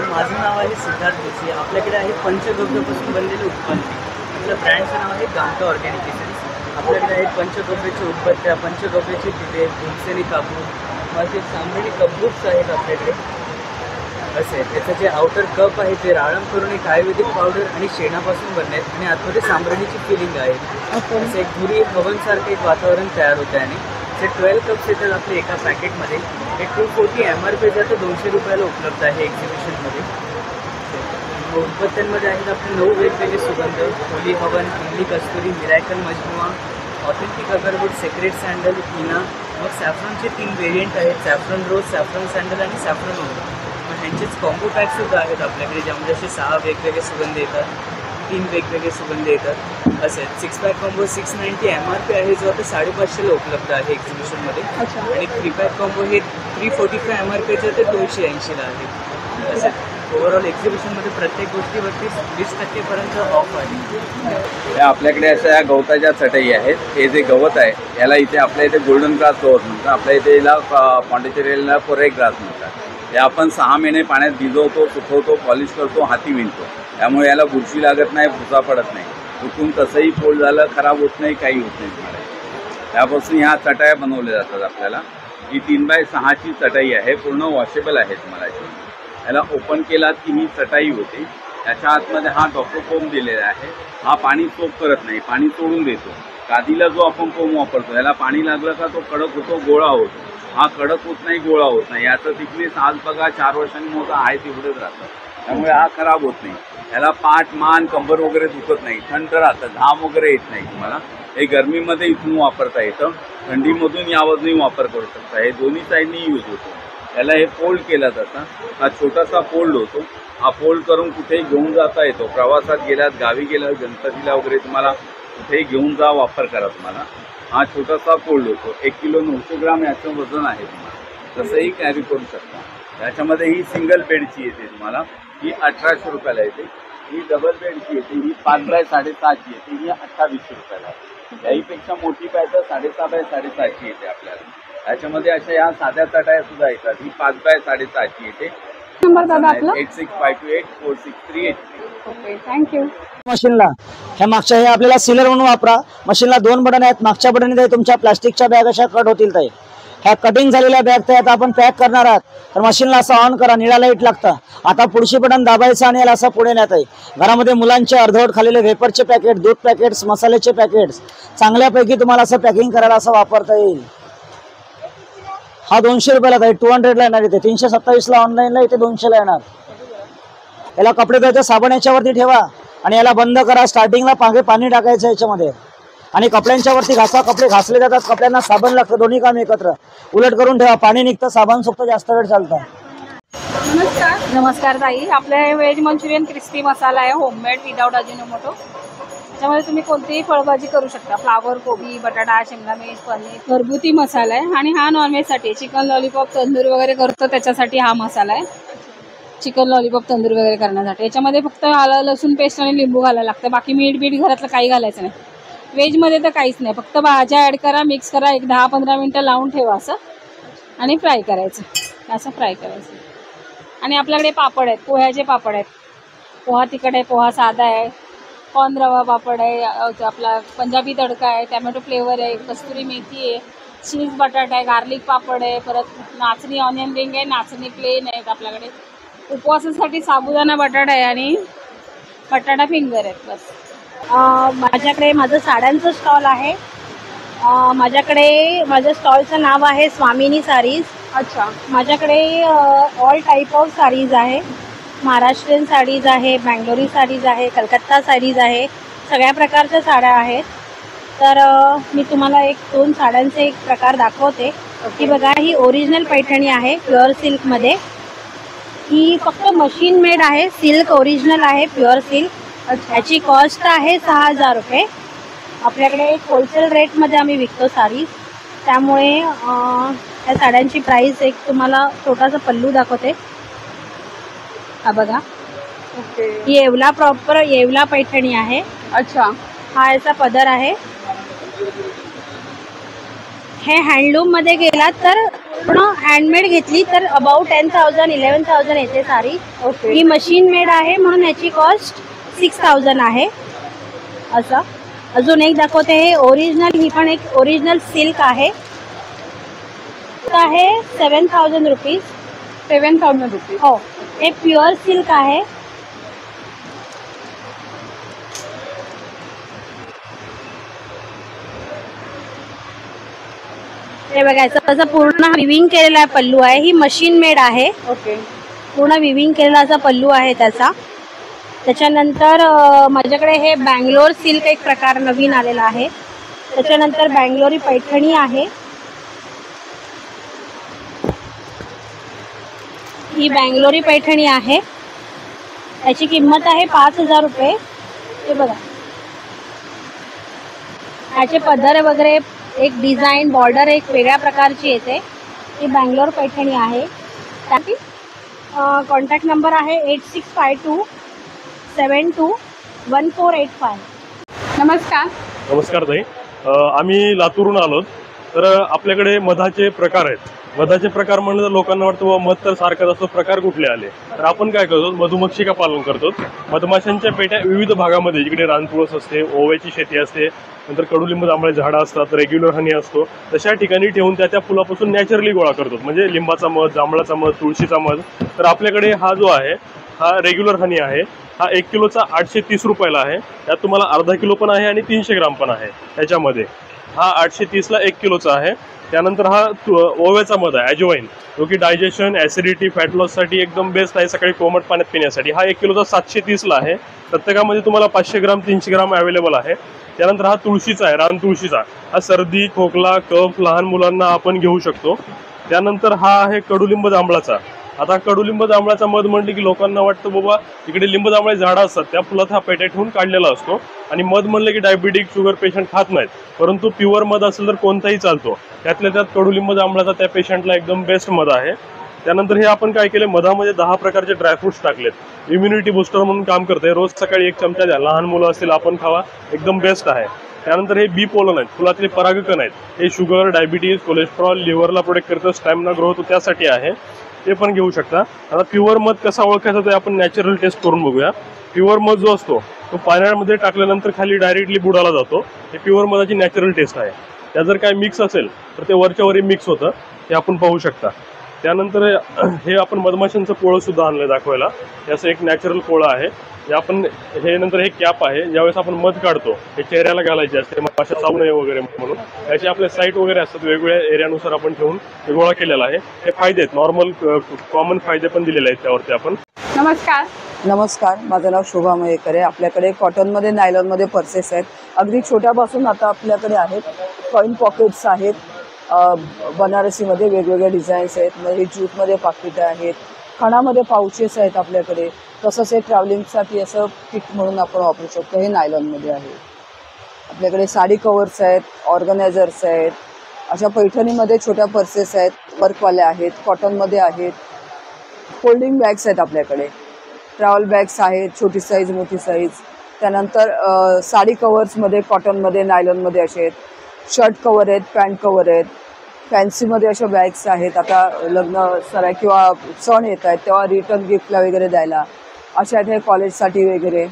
माझं नाव आहे सिद्धार्थ जोशी. आपल्याकडे आहे पंचगव्यापासून बनलेले उत्पन्न. आपल्या ब्रँडचं नाव आहे गामठा ऑर्गॅनिक एसेन्स. आपल्याकडे आहेत पंचगव्याचे उदबत्त्या, पंचगव्याचे दिवे, भीमसेनी कापूर, माझे सांबरेणी कपबुक्स आहेत आपल्याकडे. असे त्याचं जे आउटर कप आहे ते राळम करून एक आयुर्वेदिक पावडर आणि शेणापासून बनले आहेत आणि आतमध्ये सांबरणीची फिलिंग आहे. असं एक धुरी हवनसारखं एक वातावरण तयार होतं आहे. आणि ते 12 कप्स येतात आपले एका पॅकेटमध्ये. हे 240 MRP जातं, 200 रुपयाला उपलब्ध आहे एक्झिबिशनमध्ये. उदबत्त्यांमध्ये आहेत आपले 9 वेगवेगळे सुगंध, होली हवन, इमली कस्तुरी, मिरॅकल मजमुआ, ऑथेंटिक अगरवूड, सेक्रेट सँडल, इना. मग सॅफ्रॉनचे 3 व्हेरियंट आहेत, सॅफ्रॉन रोज, सॅफ्रॉन सँडल आणि सॅफ्रॉन ओल. मग ह्यांचेच कॉम्बो पॅकसुद्धा आहेत आपल्याकडे, ज्यामध्ये असे 6 वेगवेगळे सुगंध येतात, 3 वेगवेगळे सुगंध येतात. असे 6 पॅक कॉम्बो 690 MRP आहे, जो आता 550ला उपलब्ध आहे एक्झिबिशनमध्ये. आणि 3 पॅक कॉम्बो हे 345 MRP ते 280ला आहे. असं ओव्हरऑल एक्झिबिशनमध्ये प्रत्येक गोष्टीवरती 20% ऑफ आहे. आपल्याकडे अशा या गवताच्या चटई आहेत. हे जे गवत आहे याला इथे आपल्या इथे गोल्डन ग्रास गवत म्हणतात, आपल्या इथे याला पॉंडिचेरीला कोरेक ग्रास म्हणतात. हे आपण 6 महिने पाण्यात भिजवतो, सुकवतो, पॉलिश करतो, हाती विणतो. त्यामुळे याला बुरशी लागत नाही, भुसा पडत नाही. चुकून तसंही पोळ झालं खराब होत नाही, काही होत नाही तुम्हाला. त्यापासून ह्या चटाया बनवल्या जातात आपल्याला. ही 3x6ची चटाई आहे, पूर्ण वॉशेबल आहे तुम्हाला. याला ओपन केलात की ही चटाई होते. त्याच्या आतमध्ये हा डॉक्टर कोंब दिलेला आहे. हा पाणी सोप करत नाही, पाणी सोडून देतो. गादीला जो आपण कोंब वापरतो याला पाणी लागलं का तो कडक होतो, गोळा होतो. हा कडक होत नाही, गोळा होत नाही. याचं थिकनेस आज बघा 4 वर्षांनी मोठा आहे तेवढंच राहतं. त्यामुळे हा खराब होत नाही. याला पाठ, मान, कंबर वगैरे दुखत नाही, थंड राहतं, घाम वगैरे येत नाही तुम्हाला. हे गरमीमध्ये इथून वापरता येतं, थंडीमधून यावरही वापर करू शकता. हे दोन्ही साईडनी यूज होतो. याला हे फोल्ड केला जातं. हा छोटासा फोल्ड होतो. हा फोल्ड करून कुठेही घेऊन जाता येतो. प्रवासात गेल्यात, गावी गेल्यात, गणपतीला वगैरे तुम्हाला कुठेही घेऊन जा, वापर करा तुम्हाला. हा छोटासा फोल्ड होतो. 1 किलो 900 ग्राम याचं वजन आहे तुम्हाला. तसंही कॅरी करू शकता. त्याच्यामध्ये ही सिंगल बेडची येते तुम्हाला, ही 1800 रुपयाला येते. ही डबल बेडची येते, ही 5x6.5ची येते, ही 2800 रुपयाला आहे. याहीपेक्षा मोठी पाहिजे 6.5x6.5ची येते आपल्याला. त्याच्यामध्ये अशा या साध्या चटाया सुद्धा येतात. ही 5x6.5ची येते. नंबर दादा आपला 8652846383. Okay, thank you. मशीनला ह्या मागच्या हे आपल्याला सीलर म्हणून वापरा. मशीनला 2 बटन आहेत. मागच्या बटन तुमच्या प्लास्टिकच्या बॅग अशा कट होतील. ताई ह्या कटिंग झालेल्या बॅग त्या आता आपण पॅक करणार आहात तर मशीनला असं ऑन करा, निळा लाईट लागतं. आता पुढची बटन दाबायचं आणि याला असं पुढे नेता येईल. घरामध्ये मुलांचे अर्धवट खाल्लेले वेफरचे पॅकेट, दूध पॅकेट्स, मसाल्याचे पॅकेट्स चांगल्यापैकी तुम्हाला असं पॅकिंग करायला असं वापरता येईल. हा 200 रुपयाला आहे, 200ला येणार. इथे 327ला ऑनलाईनला, इथे 200ला येणार. याला कपडे धुवायचं साबण याच्यावरती ठेवा. आणि याला बंद करा. स्टार्टिंगला पाणी टाकायचं याच्यामध्ये आणि कपड्यांच्या वरती घासा. कपडे घासले जातात, कपड्यांना साबण लागतं, दोन्ही काम एकत्र. उलट करून ठेवा, पाणी निघतं, साबण सुकतं, जास्त वेळ चालतं. नमस्कार ताई. आपल्या व्हेज मंचुरियन क्रिस्पी मसाला आहे, होममेड विदाउट अजिनोमोटो. त्याच्यामध्ये तुम्ही कोणतीही फळभाजी करू शकता. फ्लावर, कोबी, बटाटा, शिमला मिर्च, पनीर. घरगुती मसाला आहे आणि हा नॉनव्हेजसाठी चिकन लॉलीपॉप तंदूर वगैरे करतो त्याच्यासाठी हा मसाला आहे. चिकन लॉलीपॉप तंदूर वगैरे करण्यासाठी याच्यामध्ये फक्त आलं लसूण पेस्ट आणि लिंबू घालायला लागतं. बाकी मीठ बीठ घरातलं काही घालायचं नाही. व्हेजमध्ये तर काहीच नाही, फक्त भाज्या ॲड करा, मिक्स करा, एक 10-15 मिनटं लावून ठेवा असं आणि फ्राय करायचं. असं फ्राय करायचं. आणि आपल्याकडे पापड आहेत, पोह्याचे पापड आहेत. पोहा तिखट आहे, पोहा साधा आहे, कॉर्न रवा पापड आहे, आपला पंजाबी तडका आहे, टॅमॅटो फ्लेवर आहे, कस्तुरी मेथी आहे, चीज बटाटा आहे, गार्लिक पापड आहे, परत नाचणी ऑनियन रिंग आहे, नाचणी प्लेन आहेत आपल्याकडे. उपवासासाठी साबुदाणा बटाटा आहे आणि बटाटा फिंगर आहेत. बस माझ्याकडे माझं साड्यांचं स्टॉल आहे. माझ्या स्टॉलचं नाव आहे स्वामिनी सारीज. अच्छा. माझ्याकडे ऑल टाईप ऑफ साडीज आहे. महाराष्ट्रीयन साडीज आहे, बँगलोरी साडीज आहे, कलकत्ता साडीज आहे, सगळ्या प्रकारच्या साड्या आहेत. तर मी तुम्हाला 1-2 साड्यांचे एक प्रकार दाखवते. ही बघा, ही ओरिजिनल पैठणी आहे प्युअर सिल्कमध्ये. ही फक्त मशीन मेड आहे, सिल्क ओरिजिनल आहे, प्युअर सिल्क. याची कॉस्ट आहे 6,000 रुपये. आपल्याकडे होलसेल रेटमध्ये आम्ही विकतो साडी, त्यामुळे या साड्यांची प्राईस एक तुम्हाला छोटासा पल्लू दाखवते. हा बघा, ही येवला प्रॉपर येवला पैठणी आहे. अच्छा. हा याचा पदर आहे. हे हँडलूममध्ये गेलात तर पूर्ण हँडमेड घेतली तर अबाउट 10,000-11,000 येते साडी. ही मशीन मेड आहे म्हणून याची कॉस्ट 6,000 आहे. असं अजून एक दाखवते. हे ओरिजिनल, ही पण एक ओरिजिनल सिल्क आहे. 7,000 रुपीज. 7,000 रुपीज. हो, हे प्युअर सिल्क आहे. हे बघायचं तसं पूर्ण विविंग केलेला पल्लू आहे. ही मशीन मेड आहे. ओके. पूर्ण विविंग केलेला असा पल्लू आहे त्याचा. त्याच्यानंतर माझ्याकडे हे बँगलोर सिल्क एक प्रकार नवीन आलेला आहे. त्याच्यानंतर बँगलोरी पैठणी आहे. ही बँगलोरी पैठणी आहे. याची किंमत आहे 5,000 रुपये. हे बघा, याचे पदर वगैरे एक डिझाईन बॉर्डर एक वेगळ्या प्रकारची येते. ही बँगलोर पैठणी आहे. त्याची कॉन्टॅक्ट नंबर आहे 8652721485. नमस्कार. नमस्कार ताई. आम्ही लातूरून आलो. तर आपल्याकडे मधाचे प्रकार आहेत. मधाचे प्रकार म्हणलं तर लोकांना वाटतं मध तर सारखंच असतो, प्रकार कुठले आले. तर आपण काय करतो, मधुमक्षिका पालन करतो. मधमाशांच्या पेट्या विविध भागामध्ये, जिकडे रानतुळस असते, ओव्याची शेती असते, नंतर कडुलिंब जांभळे झाडं असतात, रेग्युलर हनी असतो, तशा ठिकाणी ठेवून त्या फुलापासून नॅचरली गोळा करतो. म्हणजे लिंबाचा मध, जांभळाचा मध, तुळशीचा मध. तर आपल्याकडे हा जो आहे हा रेग्युलर हनी आहे. हा 1 किलोचा 830 रुपयाला आहे. त्यात तुम्हाला अर्धा किलो पण आहे आणि 300 ग्राम पण आहे. त्याच्यामध्ये हा 830ला 1 किलोचा आहे. त्यानंतर हा ओव्याचा मध आहे, ॲजोवाईन, जो की डायजेशन, ॲसिडिटी, फॅट लॉससाठी एकदम बेस्ट आहे, सकाळी कोमट पाण्यात पिण्यासाठी. हा 1 किलोचा 730ला आहे. प्रत्येकामध्ये तुम्हाला 500 ग्राम 300 ग्राम अवेलेबल आहे. त्यानंतर हा तुळशीचा आहे, रान तुळशीचा. हा सर्दी, खोकला, कफ लहान मुलांना आपण घेऊ शकतो. त्यानंतर हा आहे कडुलिंब जांभळाचा. आता कडुलिंब जांभळाचा मध म्हटलं की लोकांना वाटतं बाबा इकडे लिंब जांभळे झाडं असतात, त्या फुलात हा पेट्या ठेवून काढलेला असतो. आणि मध म्हणलं की डायबिटिक, शुगर पेशंट खात नाहीत, परंतु प्युअर मध असेल तर कोणताही चालतो. त्यातल्या त्यात कडुलिंब जांभळाचा त्या पेशंटला एकदम बेस्ट मध आहे. त्यानंतर हे आपण काय केलं, मधामध्ये 10 प्रकारचे ड्रायफ्रुट्स टाकलेत. इम्युनिटी बुस्टर म्हणून काम करते. रोज सकाळी 1 चमचा द्या. लहान मुलं असतील आपण खावा, एकदम बेस्ट आहे. त्यानंतर हे बी पोलन आहेत, फुलातले परागकण आहेत. हे शुगर, डायबिटीज, कोलेस्ट्रॉल, लिव्हरला प्रोटेक्ट करतं, स्टॅमिना ग्रो होतो, त्यासाठी आहे. ते पण घेऊ शकता. आता प्युअर मध कसा ओळखायचा ते आपण नॅचरल टेस्ट करून बघूया. प्युअर मध जो असतो तो पाण्यामध्ये टाकल्यानंतर खाली डायरेक्टली बुडाला जातो. हे प्युअर मधाची नॅचरल टेस्ट आहे. त्या जर काय मिक्स असेल तर ते वरच्यावरही मिक्स होतं, ते आपण पाहू शकता. त्यानंतर हे आपण मधमाशांचं पोळं सुद्धा आणलं दाखवायला. याचं एक नॅचरल पोळं आहे. हे आपण हे नंतर हे कॅप आहे, ज्यावेळेस आपण मध काढतो हे चेहऱ्याला घालायचे असते, माशा चावू नये वगैरे म्हणून. याचे आपले साईट वगैरे असतात, वेगवेगळ्या एरियानुसार आपण ठेवून हे गोळा केलेला आहे. हे फायदे आहेत, नॉर्मल कॉमन फायदे पण दिलेले आहेत त्यावरती आपण. नमस्कार. नमस्कार, माझं नाव शोभा मयेकर आहे. आपल्याकडे कॉटनमध्ये नायलॉनमध्ये पर्सेस आहेत. अगदी छोट्यापासून आता आपल्याकडे आहेत. कॉईन पॉकेट्स आहेत, बनारसीमध्ये वेगवेगळे डिझाईन्स आहेत. म्हणजे ज्यूटमध्ये पाकिटं आहेत, खणामध्ये पाउचेस आहेत आपल्याकडे. तसंच हे ट्रॅव्हलिंगसाठी असं किट म्हणून आपण वापरू शकतो. हे नायलॉनमध्ये आहे. आपल्याकडे साडी कवर्स आहेत, ऑर्गनायझर्स आहेत. अशा पैठणीमध्ये छोट्या पर्सेस आहेत, वर्कवाल्या आहेत, कॉटनमध्ये आहेत. फोल्डिंग बॅग्स आहेत आपल्याकडे. ट्रॅव्हल बॅग्स आहेत, छोटी साईज मोठी साईज. त्यानंतर साडी कवर्समध्ये कॉटनमध्ये नायलॉनमध्ये असे आहेत. शर्ट कवर आहेत, पॅन्ट कवर आहेत. फॅन्सीमध्ये अशा बॅग्स आहेत. आता लग्न सराय किंवा सण येत आहेत तेव्हा रिटर्न गिफ्टला वगैरे द्यायला अशा आहेत. हे कॉलेजसाठी वगैरे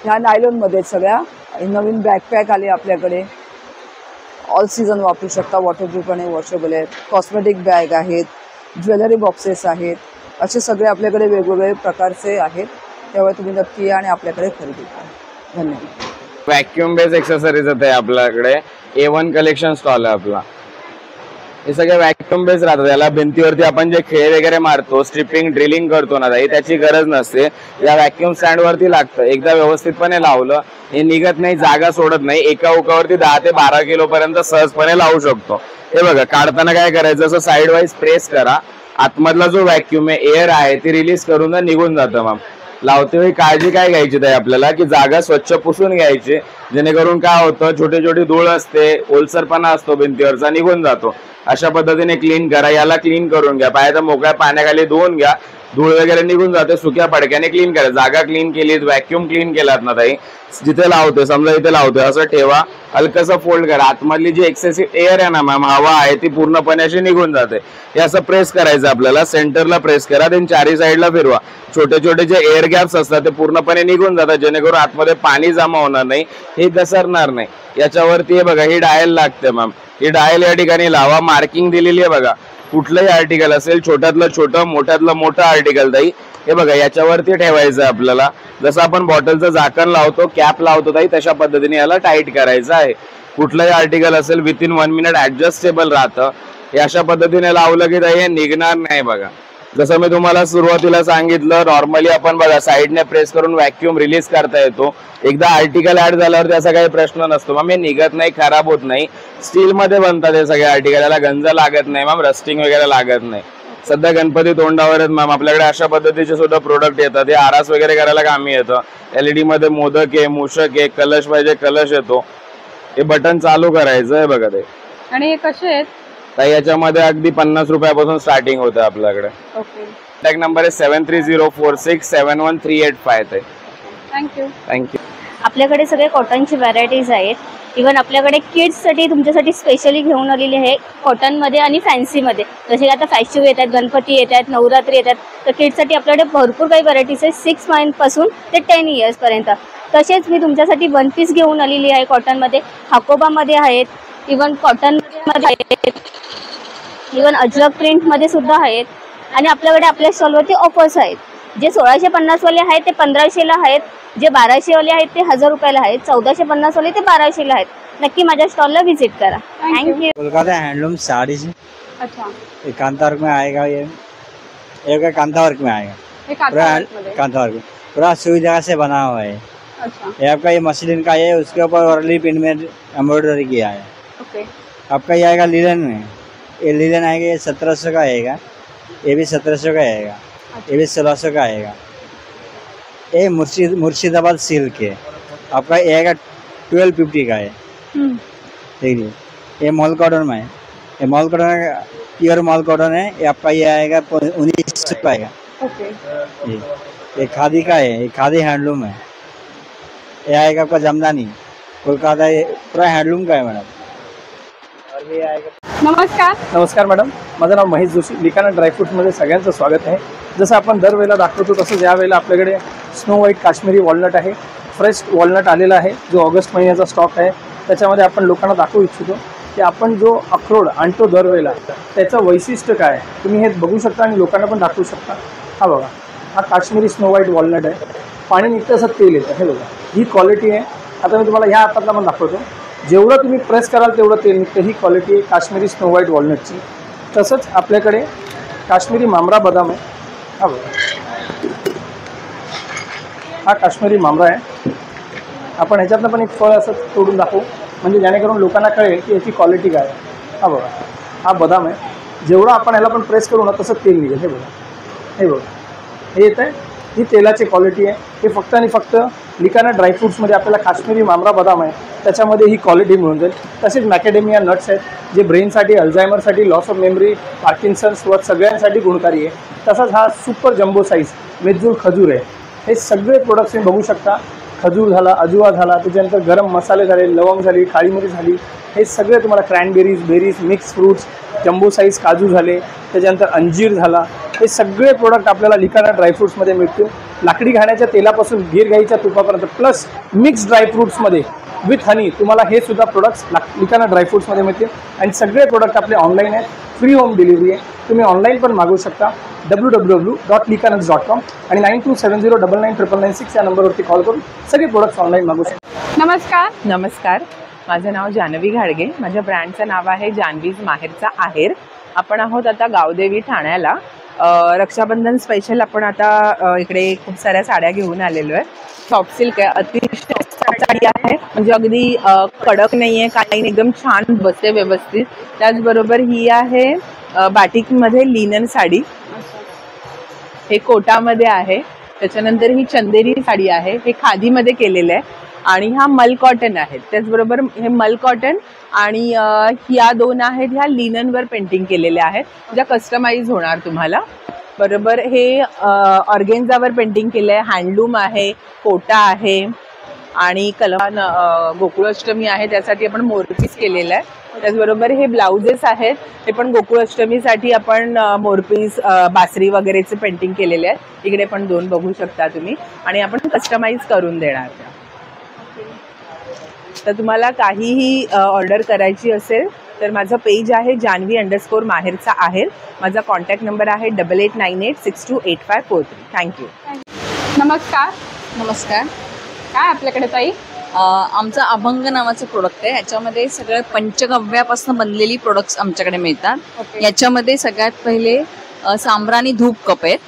ह्या नायलॉनमध्ये सगळ्या. नवीन बॅकपॅक आले आपल्याकडे, ऑल सीझन वापरू शकता, वॉटरप्रूफ आणि वॉशेबल आहेत. कॉस्मेटिक बॅग आहेत, ज्वेलरी बॉक्सेस आहेत. असे सगळे आपल्याकडे वेगवेगळे प्रकारचे आहेत. त्यामुळे तुम्ही नक्की या आणि आपल्याकडे खरेदी करा. धन्यवाद. व्हॅक्युम बेस एक्सेसरीज आहे आपल्याकडे. A1 कलेक्शन स्टॉल आहे आपला. हे सगळे व्हॅक्युम बेस राहतात. याला भिंतीवरती आपण जे खेळ वगैरे मारतो, स्ट्रिपिंग ड्रिलिंग करतो ना, त्याची गरज नसते. या व्हॅक्युम स्टँडवरती लागतं. एकदा व्यवस्थितपणे लावलं हे निघत नाही, जागा सोडत नाही. एका उकावरती 10 ते 12 किलो पर्यंत सहजपणे लावू शकतो. हे बघा, काढताना काय करायचं, असं साईड वाईज प्रेस करा. आतमधला जो व्हॅक्युम आहे, एअर आहे, ती रिलीज करून निघून जातं. मग लावते वेळी काळजी काय घ्यायची आहे आपल्याला, की जागा स्वच्छ पुसून घ्यायची, जेणेकरून काय होतं, छोटी छोटी धूळ असते, ओलसरपणा असतो भिंतीवरचा, निघून जातो. अशा पद्धतीने क्लीन करा. याला क्लीन करून घ्या. पायाचा मोकळ्या पाण्याखाली धुवून घ्या. धूळ वगैरे निघून जाते. सुक्या पडक्याने क्लीन करा. जागा क्लीन केलीत, व्हॅक्युम क्लीन केलात ना ताई, जिथे लावतोय, समजा इथे लावतोय, असं ठेवा. हलकसं फोल्ड करा. आतमधली जी एक्सेसिव्ह एअर आहे ना मॅम, हवा आहे, ती पूर्णपणे अशी निघून जाते. हे असं प्रेस करायचं आपल्याला. सेंटरला प्रेस करा, देन चारी साईडला फिरवा. छोटे छोटे जे एअर गॅप्स असतात ते पूर्णपणे निघून जातात, जेणेकरून आतमध्ये पाणी जमा होणार नाही, हे घसरणार नाही. याच्यावरती हे बघा, ही डायल लागते मॅम. ही डायल या ठिकाणी लावा. मार्किंग दिलेली आहे बघा. कुठलंही आर्टिकल असेल, छोट्यातलं छोटं, मोठ्यातलं मोठं आर्टिकल ताई, हे बघा याच्यावरती ठेवायचं आहे आपल्याला. जसं आपण बॉटलचं झाकण लावतो, कॅप लावतो ताई, तशा पद्धतीने याला टाईट करायचं आहे. कुठलंही आर्टिकल असेल विथिन 1 मिनिट ऍडजस्टेबल राहतं. हे अशा पद्धतीने लावलं की ताई हे निघणार नाही. बघा, जसं मी तुम्हाला सुरुवातीला सांगितलं, नॉर्मली आपण बघा साईडने प्रेस करून व्हॅक्युम रिलीज करता येतो. एकदा आर्टिकल ऍड झाल्यावर त्याचा काही प्रश्न नसतो मॅम. हे निघत नाही, खराब होत नाही. स्टीलमध्ये बनतात हे सगळे आर्टिकल. याला गंज लागत नाही मॅम, रस्टिंग वगैरे लागत नाही. सध्या गणपती तोंडावर आहेत मॅम. आपल्याकडे अशा पद्धतीचे सुद्धा प्रोडक्ट येतात. हे आरास वगैरे करायला कामी येतं. LED मध्ये मोदक आहे, मूषक आहे, कलश पाहिजे कलश येतो. हे बटन चालू करायचं आहे बघा ते. आणि हे कसे आहेत? तर याच्यामध्ये अगदी 50 रुपयापासून स्टार्टिंग होतं आपल्याकडे. ओके. कॉन्टॅक्ट नंबर आहे 7304671385. थँक्यू. थँक्यू. आपल्याकडे सगळे कॉटनची व्हरायटीज आहेत. इवन आपल्याकडे किड्ससाठी तुमच्यासाठी स्पेशली घेऊन आलेली आहे कॉटनमध्ये आणि फॅन्सीमध्ये. जसे की आता फेस्टिव्ह येतात, गणपती येतात, नवरात्री येतात, तर किड्ससाठी आपल्याकडे भरपूर काही व्हरायटीज आहेत 6 मंथपासून ते 10 इयर्सपर्यंत. तसेच मी तुमच्यासाठी 1 पीस घेऊन आलेली आहे कॉटनमध्ये. हाकोबामध्ये आहेत, इवन कॉटनमध्ये आहेत, इवन अजरक प्रिंटमध्ये सुद्धा आहेत. आणि आपल्याकडे आपल्या स्टॉलवरती ऑफर्स आहेत. जे 1650 वाले आहेत ते 1500ला आहेत. जे 1200 वाले आहेत ते 1000 रुपयाला आहेत. 1450 वाले ते 1200ला आहेत. नक्की माझ्या स्टॉलला विजिट करा. थँक्यू. कोलकाता हैंडलूम साड़ी से अच्छा, ये कांता वर्क में आएगा. ये एक कांता वर्क में आएगा. हे पूरा कांतावर्कमध्ये. कांता वर्क पूरा सुई जगह से बना हुआ है. अच्छा, ये आपका ये मसलिन का है, उसके ऊपर वर्ली पिन में एम्ब्रॉयडरी किया है. ओके. आपका ये आएगा लिलन में. ये लिलन आएगा, ये 1700 का आएगा. ये भी 1700 का आएगा. ये भी 1600 का आएगा. ये मुर्शिदाबाद सिल्क है. आपका ये आएगा 1250 का है. देखिए ये मॉल कॉटन में है. ये mall cotton pure mall cotton है. ये आपका ये आएगा 1900 का आएगा. ओके. ये खादी का है. ये खादी हैंडलूम है. ये आएगा आपका जमदानी कोलकाता. ये पूरा हैंडलूम का है मॅडम. और ये आएगा. नमस्कार. नमस्कार मॅडम, माझं नाव महेश जोशी. लिकाना ड्रायफ्रूटमध्ये सगळ्यांचं स्वागत आहे. जसं आपण दरवेळेला दाखवतो तसंच यावेळेला आपल्याकडे स्नो व्हाईट काश्मीरी वॉलनट आहे. फ्रेश वॉलनट आलेला आहे, जो ऑगस्ट महिन्याचा स्टॉक आहे. त्याच्यामध्ये आपण लोकांना दाखवू इच्छितो की आपण जो अक्रोड आणतो दरवेळेला, त्याचं वैशिष्ट्य काय आहे तुम्ही हे बघू शकता आणि लोकांना पण दाखवू शकता. हा बघा, हा काश्मीरी स्नो व्हाईट वॉलनट आहे. पाणी निघतं असं तेल येतं. हे बघा, ही क्वालिटी आहे. आता मी तुम्हाला ह्या हातातला पण दाखवतो. जेवढं तुम्ही प्रेस कराल तेवढं तेल निघतं. ही क्वालिटी आहे काश्मीरी स्नो व्हाईट वॉलनटची. तसंच आपल्याकडे काश्मीरी मामरा बदाम आहे. हा बघा, हा काश्मीरी मामरा आहे. आपण ह्याच्यातनं पण एक फळ असं तोडून दाखवू म्हणजे जेणेकरून लोकांना कळेल की याची क्वालिटी काय आहे. हा बघा, हा बदाम आहे. जेवढं आपण ह्याला पण प्रेस करू ना तसं तेल निघेल. हे बघा, हे बघा, हे येतं आहे. ही तेलाची क्वालिटी आहे. हे फक्त आणि फक्त लिकाना ड्रायफ्रूट्समध्ये आपल्याला काश्मीरी मामरा बदाम आहे त्याच्यामध्ये ही क्वालिटी मिळून जाईल. तसेच मॅकेडेमिया नट्स आहेत जे ब्रेनसाठी, अल्झायमरसाठी, लॉस ऑफ मेमरी, पार्किन्सन्स व सगळ्यांसाठी गुणकारी आहे. तसंच हा सुपर जम्बो साईज मेजूर खजूर आहे. हे सगळे प्रोडक्ट्स तुम्ही बघू शकता. खजूर झाला, अजवा झाला, त्याच्यानंतर गरम मसाले झाले, लवंग झाली, काळी मिरी झाली, हे सगळे तुम्हाला क्रॅनबेरीज, बेरीज, मिक्स फ्रूट्स, जम्बो साईज काजू झाले, त्याच्यानंतर अंजीर झाला, हे सगळे प्रोडक्ट आपल्याला लिकाना ड्रायफ्रूट्समध्ये मिळतील. लाकडी घाण्याच्या तेलापासून गीर गाईच्या तुपापर्यंत प्लस मिक्स ड्रायफ्रूट्समध्ये विथ हनी तुम्हाला हे सुद्धा प्रोडक्ट्स लिकाना ड्रायफ्रूट्समध्ये मिळतील. आणि सगळे प्रोडक्ट आपले ऑनलाईन आहेत. फ्री होम डिलिव्हरी आहे. तुम्ही ऑनलाईन पण मागवू शकता www.likanats.com आणि 9270999996 या नंबरवरती कॉल करून सगळे प्रोडक्ट्स ऑनलाईन मागवू शकता. नमस्कार, माझं नाव जानवी घाडगे. माझ्या ब्रँडचं नाव आहे जानवीज माहेरचा आहेर. आपण आहोत आता गावदेवी ठाण्याला. रक्षाबंधन स्पेशल आपण आता इकडे खूप साऱ्या साड्या घेऊन आलेलो आहे. सॉफ्ट सिल्क आहे, अतिशय साडी आहे, म्हणजे अगदी कडक नाही आहे, काही एकदम छान बसते व्यवस्थित. त्याचबरोबर ही आहे बाटिकमध्ये लिनन साडी, हे कोटामध्ये आहे. त्याच्यानंतर ही चंदेरी साडी आहे, हे खादीमध्ये केलेलं आहे. आणि हा मल कॉटन आहे. त्याचबरोबर हे मल कॉटन आणि ह्या दोन आहेत ह्या लिननवर पेंटिंग केलेल्या आहेत, ज्या कस्टमाइज होणार तुम्हाला. बरोबर हे ऑर्गेन्झावर पेंटिंग केलं आहे, हँडलूम आहे, कोटा आहे आणि कलर गोकुळाष्टमी आहे त्यासाठी आपण मोरपीस केलेलं आहे. त्याचबरोबर हे ब्लाउजेस आहेत, हे पण गोकुळाष्टमीसाठी आपण मोरपीस, बासरी वगैरेचे पेंटिंग केलेले आहेत. इकडे पण दोन बघू शकता तुम्ही आणि आपण कस्टमाइज करून देणार. तर तुम्हाला काहीही ऑर्डर करायची असेल तर माझं पेज आहे जानवी_ माहेरचा आहेर. माझा कॉन्टॅक्ट नंबर आहे 8898628543. थँक्यू. नमस्कार, काय आपल्याकडे ताई? आमचं अभंग नावाचं प्रोडक्ट आहे. ह्याच्यामध्ये सगळे पंचगव्यापासून बनलेली प्रोडक्ट्स आमच्याकडे मिळतात. याच्यामध्ये सगळ्यात पहिले सांब्राणी धूप कप आहेत,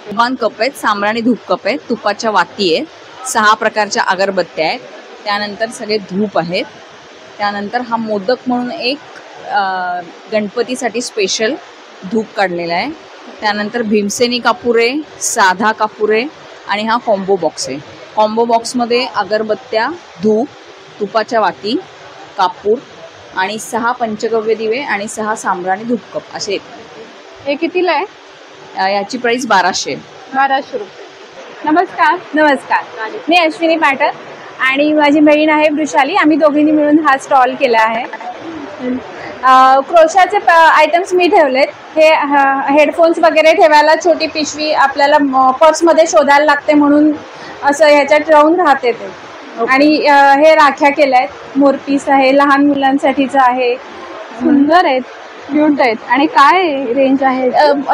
तुपान कप आहेत, सांब्राणी धूप कप आहेत, तुपाच्या वाती आहेत, 6 प्रकारच्या अगरबत्त्या आहेत, त्यानंतर सगळे धूप आहेत. त्यानंतर हा मोदक म्हणून एक गणपतीसाठी स्पेशल धूप काढलेला आहे. त्यानंतर भीमसेनी कापूर आहे, साधा कापूर आहे आणि हा कॉम्बो बॉक्स आहे. कॉम्बो बॉक्समध्ये अगरबत्त्या, धूप, तुपाच्या वाती, कापूर आणि 6 पंचगव्य दिवे आणि 6 सांब्राणी धूप कप असे. हे कितीला आहे? याची प्राईस 1200 रुपये. नमस्कार, मी अश्विनी पाटक आणि माझी बहीण आहे वृषाली. आम्ही दोघींनी मिळून हा स्टॉल केला आहे. क्रोशाचे आयटम्स मी ठेवलेत. हे हेडफोन्स वगैरे ठेवायला छोटी पिशवी आपल्याला पर्समध्ये शोधायला लागते म्हणून असं ह्याच्यात राहून राहते ते. आणि हे राख्या केल्या आहेत, मोरपीस आहे, लहान मुलांसाठीचं आहे. सुंदर आहेत, क्यूट आहेत. आणि काय रेंज आहे?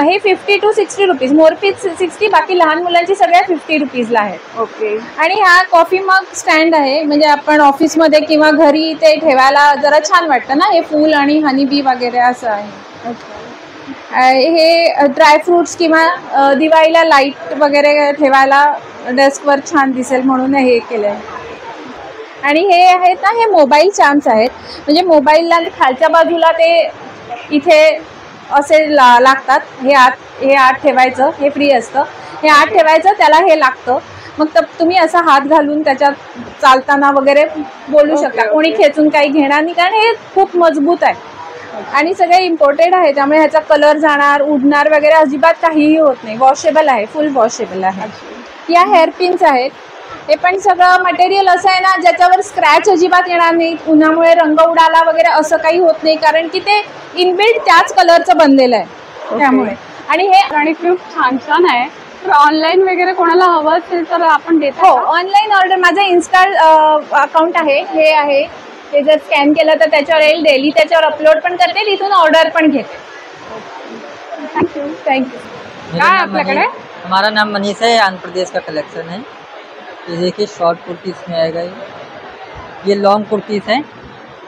हे 50 to 60 रुपीज. मोरपीस 60, बाकी लहान मुलांची सगळ्या 50 रुपीजला आहेत. ओके. आणि हा कॉफी मग स्टँड आहे, म्हणजे आपण ऑफिसमध्ये किंवा घरी ते ठेवायला जरा छान वाटतं ना. हे फूल आणि हनी बी वगैरे असं आहे. हे ड्रायफ्रुट्स किंवा दिवाळीला लाईट वगैरे ठेवायला डेस्कवर छान दिसेल म्हणून हे केलं आहे. आणि हे आहेत ना, हे मोबाईल चार्म्स आहेत, म्हणजे मोबाईलला खालच्या बाजूला ते इथे असे लागतात. हे आत ठेवायचं, हे फ्री असतं. हे आत ठेवायचं, त्याला हे लागतं. मग तुम्ही असा हात घालून त्याच्यात चालताना वगैरे बोलू शकता. कोणी खेचून काही घेणार नाही, कारण हे खूप मजबूत आहे आणि सगळे इम्पोर्टेड आहे, त्यामुळे ह्याचा कलर जाणार, उडणार वगैरे अजिबात काहीही होत नाही. वॉशेबल आहे, फुल वॉशेबल आहे. या हेअरपिन्स आहेत. हे पण सगळं मटेरियल असं आहे ना ज्याच्यावर स्क्रॅच अजिबात येणार नाही, उन्हामुळे रंग उडाला वगैरे असं काही होत नाही, कारण की ते इनबिल्ट त्याच कलरचं बनलेलं आहे त्यामुळे. आणि हे खूप छान आहे. तर ऑनलाईन वगैरे कोणाला हवं असेल तर आपण देतो? हो, ऑनलाईन ऑर्डर. माझं इन्स्टा अकाउंट आहे, हे आहे. ते जर स्कॅन केलं तर त्याच्यावर येईल. डेली त्याच्यावर अपलोड पण करते, तिथून ऑर्डर पण घेते. थँक्यू. काय आपल्याकडे? हमारा नाम मनीष है, आंध्र प्रदेश का कलेक्शन है. ये देखिए शॉर्ट कुर्तीज में आएगा, ये लॉन्ग कुर्तीज हैं.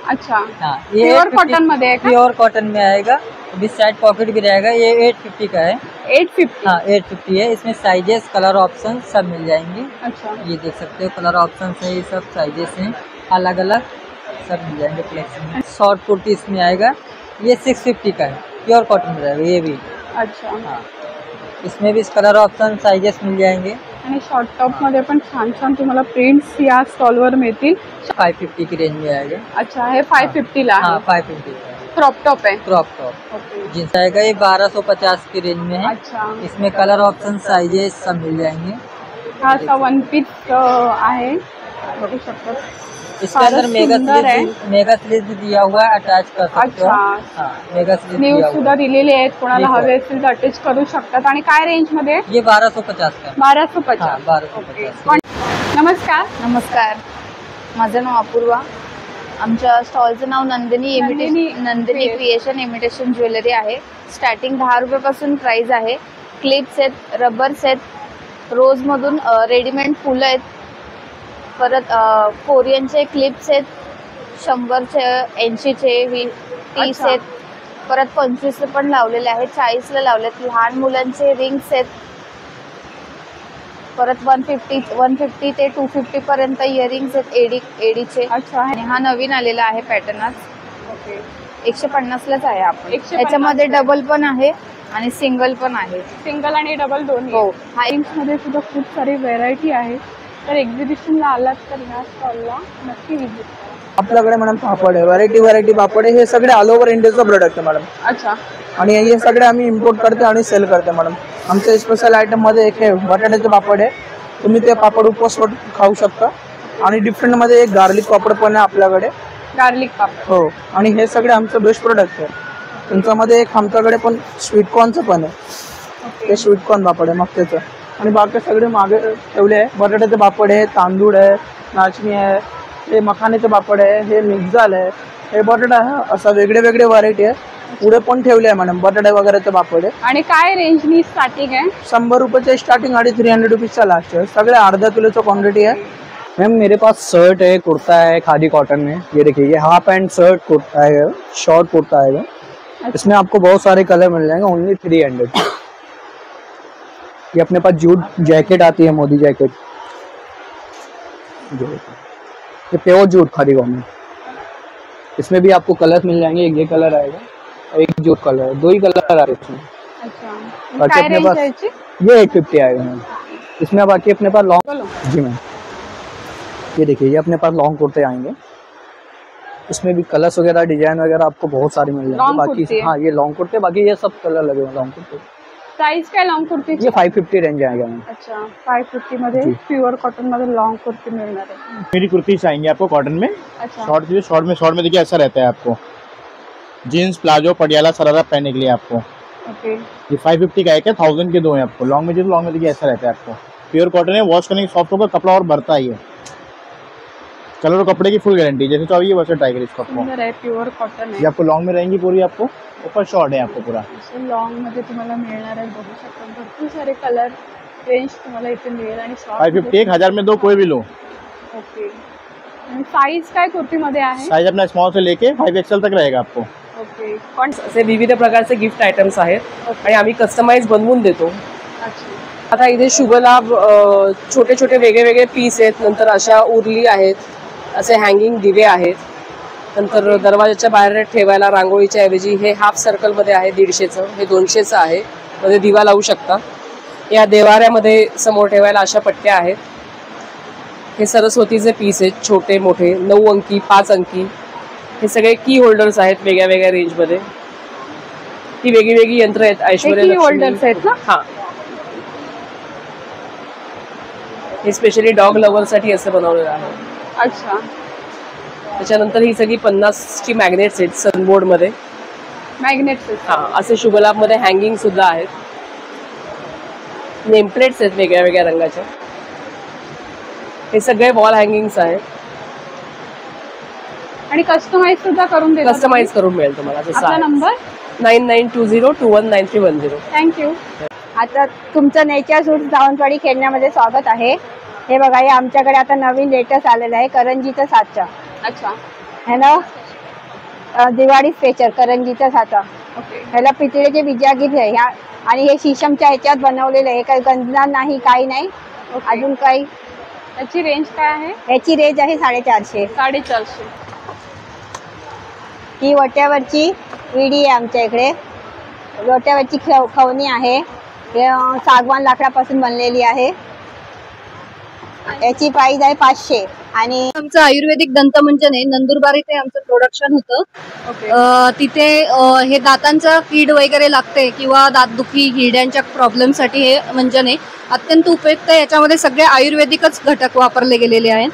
अच्छा, हाँ, ये प्योर कॉटन मध्ये, प्योर कॉटन में आएगा. अभी साइड पॉकेट भी रहेगा, ये 850 का है। 850? हाँ 850 है। इसमें साइजेस, कलर ऑप्शन सब मिल जाएंगे। अच्छा, ये देख सकते हो कलर ऑप्शन है, ये सब साइजेस हैं अलग अलग, सब मिल जाएंगे कलेक्शन में। शॉर्ट कुर्ती इसमें आएगा, ये 650 का है, प्योर कॉटन में रहेगा ये भी। अच्छा, हाँ इसमें भी कलर ऑप्शन साइजेस मिल जाएंगे। आणि शॉर्ट टॉप मध्ये पण छान छान तुम्हाला प्रिंट्स या स्टॉलवर मिळतील। 550 की रेंज में आएगा। अच्छा, हे 550 ला हाँ आहे। 550 क्रॉप टॉप आहे। क्रॉप टॉप जींस आएगा, ये 1250 की रेंज में है। अच्छा, इसमें कलर ऑप्शन साइजेस सब मिल जाएंगे। हा असा वन पीस आहे, बघू शकता। इसके अंदर मेगा स्लीव भी दिया हुआ है, अटैच कर सकते हो। अच्छा, हाँ मेगा स्लीव स्लीव दिया सुद्धा हुआ है। दिलेले आहेत, कोणाला हवे असेल तर अटॅच करू शकतात। आणि काय रेंज मध्ये? ये 1250 का। 1250। हाँ 1250। नमस्कार। नमस्कार, माझं नाव अपूर्वा। आमच्या स्टॉलचं नाव नंदिनी क्रिएशन इमिटेशन ज्वेलरी आहे। स्टार्टिंग 10 रुपयापासून प्राइस आहे। क्लिप्स आहेत, रबर्स आहेत, रोजमधून रेडीमेड फुलं आहेत, परत कोरियनचे क्लिप्स आहेत, 100चे, 80चे, 30 आहेत, परत 25 पण लावलेले आहेत, 40ला लावलेत। लहान मुलांचे रिंग्स आहेत, परत 150 ते 250 पर्यंत इयरिंग्स आहेत एडीचे। अच्छा, आणि हा नवीन आलेला आहे पॅटर्न आज। ओके, 150लाच आहे आपण। 150 याच्यामध्ये डबल पण आहे आणि सिंगल पण आहे। सिंगल आणि डबल दोन्ही। हो, हा मध्ये सुद्धा खूप सारी व्हेरायटी आहे। तर एक्झिबिशनला आलात तर ह्या स्टॉलला नक्की व्हिजिट करा। आपल्याकडे मॅडम पापड आहे, व्हरायटी पापड आहे, हे सगळे ऑल ओव्हर इंडियाचं प्रोडक्ट आहे मॅडम। अच्छा, आणि हे सगळे आम्ही इम्पोर्ट करते आणि सेल करते मॅडम। आमच्या स्पेशल आयटममध्ये एक हे बटाट्याचे पापड आहे, तुम्ही ते पापड उपवासवर खाऊ शकता। आणि डिफरंटमध्ये एक गार्लिक पापड पण आहे आपल्याकडे। गार्लिक पापड? हो, आणि हे सगळे आमचं बेस्ट प्रोडक्ट आहे। त्यांच्यामध्ये एक आमच्याकडे पण स्वीटकॉर्नचं पण आहे, ते स्वीटकॉर्न पापड आहे मग त्याचं। आणि बाकी सगळे मागे ठेवले आहे, बटाट्याचे पापड आहे, तांदूळ आहे, नाचणी आहे, हे मखाण्याचे पापड आहे, हे मिक्स झालं आहे, हे बटाटा आहे, असं वेगळे व्हरायटी आहे। पुढे पण ठेवले आहे मॅडम बटाटे वगैरेचे पापड आहे। आणि काय रेंजनी स्टार्टिंग आहे? 100 रुपये स्टार्टिंग आणि 300 रुपीजचा लास्ट है। सगळे अर्धा किलोचं क्वांटिटी है। मैम मेरे पास शर्ट है, कुर्ता है खादी कॉटन में। ये देखिए, ये हाफ एंड शर्ट कुर्ता है, शॉर्ट कुर्ता आएगा। इसमें आपको बहुत सारे कलर मिल जाएंगे, ओनली 300। ये अपने पास जूट जैकेट आती है, मोदी जैकेट, ये प्योर जूट खादी कॉटन। इसमें भी आपको कलर मिल जाएंगे, एक ये कलर आएगा और एक जूट कलर है, 2 ही कलर आ रहे हैं इसमें। अच्छा, बाकी काय अपने रेंज पास आहे याची? ये 850 आएगा मैम। इसमें बाकी अपने पास लॉन्ग, जी मैम, ये देखिए, ये अपने पास लॉन्ग कुर्ते आएंगे। इसमें भी कलर्स वगैरह, डिजाइन वगैरह आपको बहुत सारे मिल जाएंगे। बाकी हाँ, ये लॉन्ग कुर्ते, बाकी ये सब कलर लगे हुए लॉन्ग कुर्ते। प्राइस काय लॉन्ग कुर्ती? ये 550 रेंज आएगा मैम। अच्छा, 550 मध्ये प्युअर कॉटन मध्ये लॉन्ग कुर्ती मिळणार आहे। मेरी कुर्ती चाहिए आपको कॉटन में। अच्छा, शॉर्ट में देखिए ऐसा रहता है आपको, जीन्स, प्लाजो, पटियाला, शरारा पहनने के लिए आपको। ओके, ये 550 का एक है, 1000 के 2 हैं आपको। लॉन्ग में जो लॉन्ग में देखिए ऐसा रहता है आपको, प्योर कॉटन है, वॉश करने के सॉफ्ट होगा, कपड़ा और बढ़ता ही है। कलर और कपड़े की फुल गारंटी, जैसे तो ये वैसे टाइगर इसको आपको। सुंदर है, प्युअर कॉटन ये आहे। आपको लॉन्ग में रहेंगी पूरी, आपको ऊपर शॉर्ट है आपको पूरा। लॉन्ग मध्ये तुम्हाला मिळणार आहे, बघू शकता भरपूर सारे कलर रेंज तुम्हाला इथे मिळेल। आणि शॉर्ट 550, 1000 में 2 कोई भी लो। ओके, आणि साईज काय कुर्तीमध्ये आहे? साइज अपना स्मॉल से लेके 5XL तक रहेगा आपको। ओके, असे विविध प्रकारचे गिफ्ट आयटम्स आहेत आणि आम्ही कस्टमाइज बनवून देतो। अच्छा, आता इथे शुभलाभ छोटे छोटे वेगळे पीस आहेत, नंतर अशा उरली आहेत, असे हँगिंग दिवे आहेत, नंतर दरवाजाच्या बाहेर ठेवायला रांगोळीच्या ऐवजी हे हाफ सर्कलमध्ये आहे 150चं, हे 200चं आहे, मध्ये दिवा लावू शकता। या देवाऱ्यामध्ये समोर ठेवायला अशा पट्ट्या आहेत। हे सरस्वतीचे पीस आहेत, छोटे मोठे, 9 अंकी, 5 अंकी, हे सगळे की होल्डर्स आहेत वेगळ्या रेंजमध्ये। ही वेगळी यंत्र आहेत, ऐश्वर्या की होल्डर्स आहेत ना? हां, हे स्पेशली डॉग लव्हरसाठी असं बनवलेलं आहे। अच्छा, त्याच्यानंतर ही सगळी 50ची मॅग्नेट्स आहेत सनबोर्डमध्ये। मॅग्नेट्स? हां, असे शुभलाभमध्ये हँगिंग सुद्धा आहेत। नेमप्लेट्स आहेत वेगळ्या रंगाच्या, हे सगळे वॉल हँगिंग्स आहेत। आणि कस्टमाइज सुद्धा करून देतात? कस्टमाइज करून मिळेल तुम्हाला। आपला नंबर 9920219310। थँक्यू। आता तुमचं नेचर सूट सावंतवाडी खेळण्यामध्ये स्वागत आहे। हे बघा, हे आमच्याकडे आता नवीन लेटेस्ट आलेलं आहे, करंजीचा साचा। अच्छा, है ना, दिवाळी स्पेशल करंजीचा साचा। ह्याला पितळेचे विजागीर आहे ह्या, आणि हे शीशमच्या ह्याच्यात बनवलेलं आहे, काही गंजणार नाही, काही नाही. अजून काही याची रेंज काय आहे? याची रेंज आहे 450. 450. ही वट्यावरची विडी आहे आमच्या इकडे. वट्यावरची खवणी आहे, हे सागवान लाकडापासून बनलेली आहे. याची प्राइस आहे 500. आणि आमचं आयुर्वेदिक दंतमंजन आहे, नंदुरबार इथे आमचं प्रोडक्शन होतं. तिथे हे दातांचं कीड वगैरे लागते किंवा दातदुखी हिरड्यांच्या प्रॉब्लेमसाठी हे मंजन आहे अत्यंत उपयुक्त आहे. याच्यामध्ये सगळे आयुर्वेदिकच घटक वापरले गेलेले आहेत.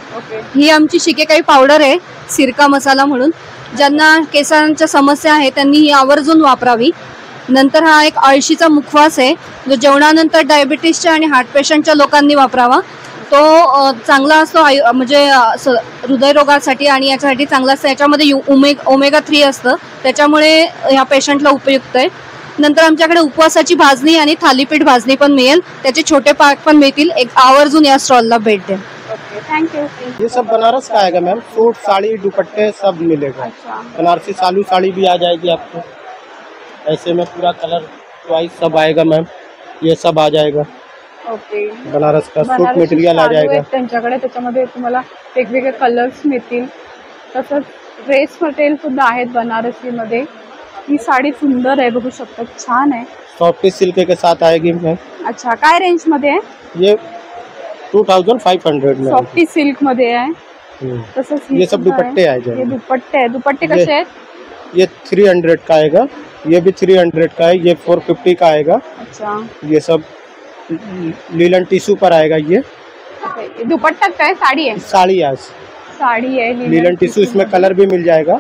ही आमची शिकेकाई पावडर आहे, सिरका मसाला म्हणून. ज्यांना केसांच्या समस्या आहे त्यांनी ही आवर्जून वापरावी. नंतर हा एक अळशीचा मुखवास आहे, जो जेवणानंतर डायबिटीसच्या आणि हार्ट पेशंटच्या लोकांनी वापरावा. तो चांगला असतो, म्हणजे हृदयरोगासाठी आणि याच्यासाठी चांगला असतं. याच्यामध्ये ओमेगा 3 असतं, त्याच्यामुळे ह्या पेशंटला उपयुक्त आहे. नंतर आमच्याकडे उपवासाची भाजणी आणि थालीपीठ भाजणी पण मिळेल, त्याचे छोटे पाक पण मिळतील. एक आवर्जून या स्टॉलला भेट द्या. Thank you. ये सब बनारस का आएगा मैम, सूट साड़ी दुपट्टे सब मिलेगा. बनारसी सालू साड़ी भी आ जाएगी आपको, ऐसे में पूरा कलर वाइज सब आएगा मैम. ये सब आ जाएगा. बनारस का सूट मटेरियल आ जाएगा त्यांच्याकडे. त्याच्यामध्ये तुम्हाला वेगवेगळे कलर्स मिळतील. तसंच ड्रेस मटेरियल सुद्धा आहेत बनारसी मध्ये. ही साडी सुंदर आहे, बघू शकता, छान आहे. सॉफ्टी सिल्क के साथ आएगी मैम. अच्छा, काय रेंज मध्ये आहे? ये 2500 में. सॉफ्टी सिल्क मध्ये आहे. तसंच ये सब दुपट्टे आ जाएंगे. हे दुपट्टे आहे. दुपट्टे कसे आहेत? ये 300 का आएगा, ये भी 300 का है, ये 450 का आएगा. अच्छा, ये सब लीलन टिश्यू पर आएगा. ये दुपट्टा काय साड़ी है? साड़ी आज साड़ी है लीलन टिश्यू, इसमें कलर भी मिल जाएगा.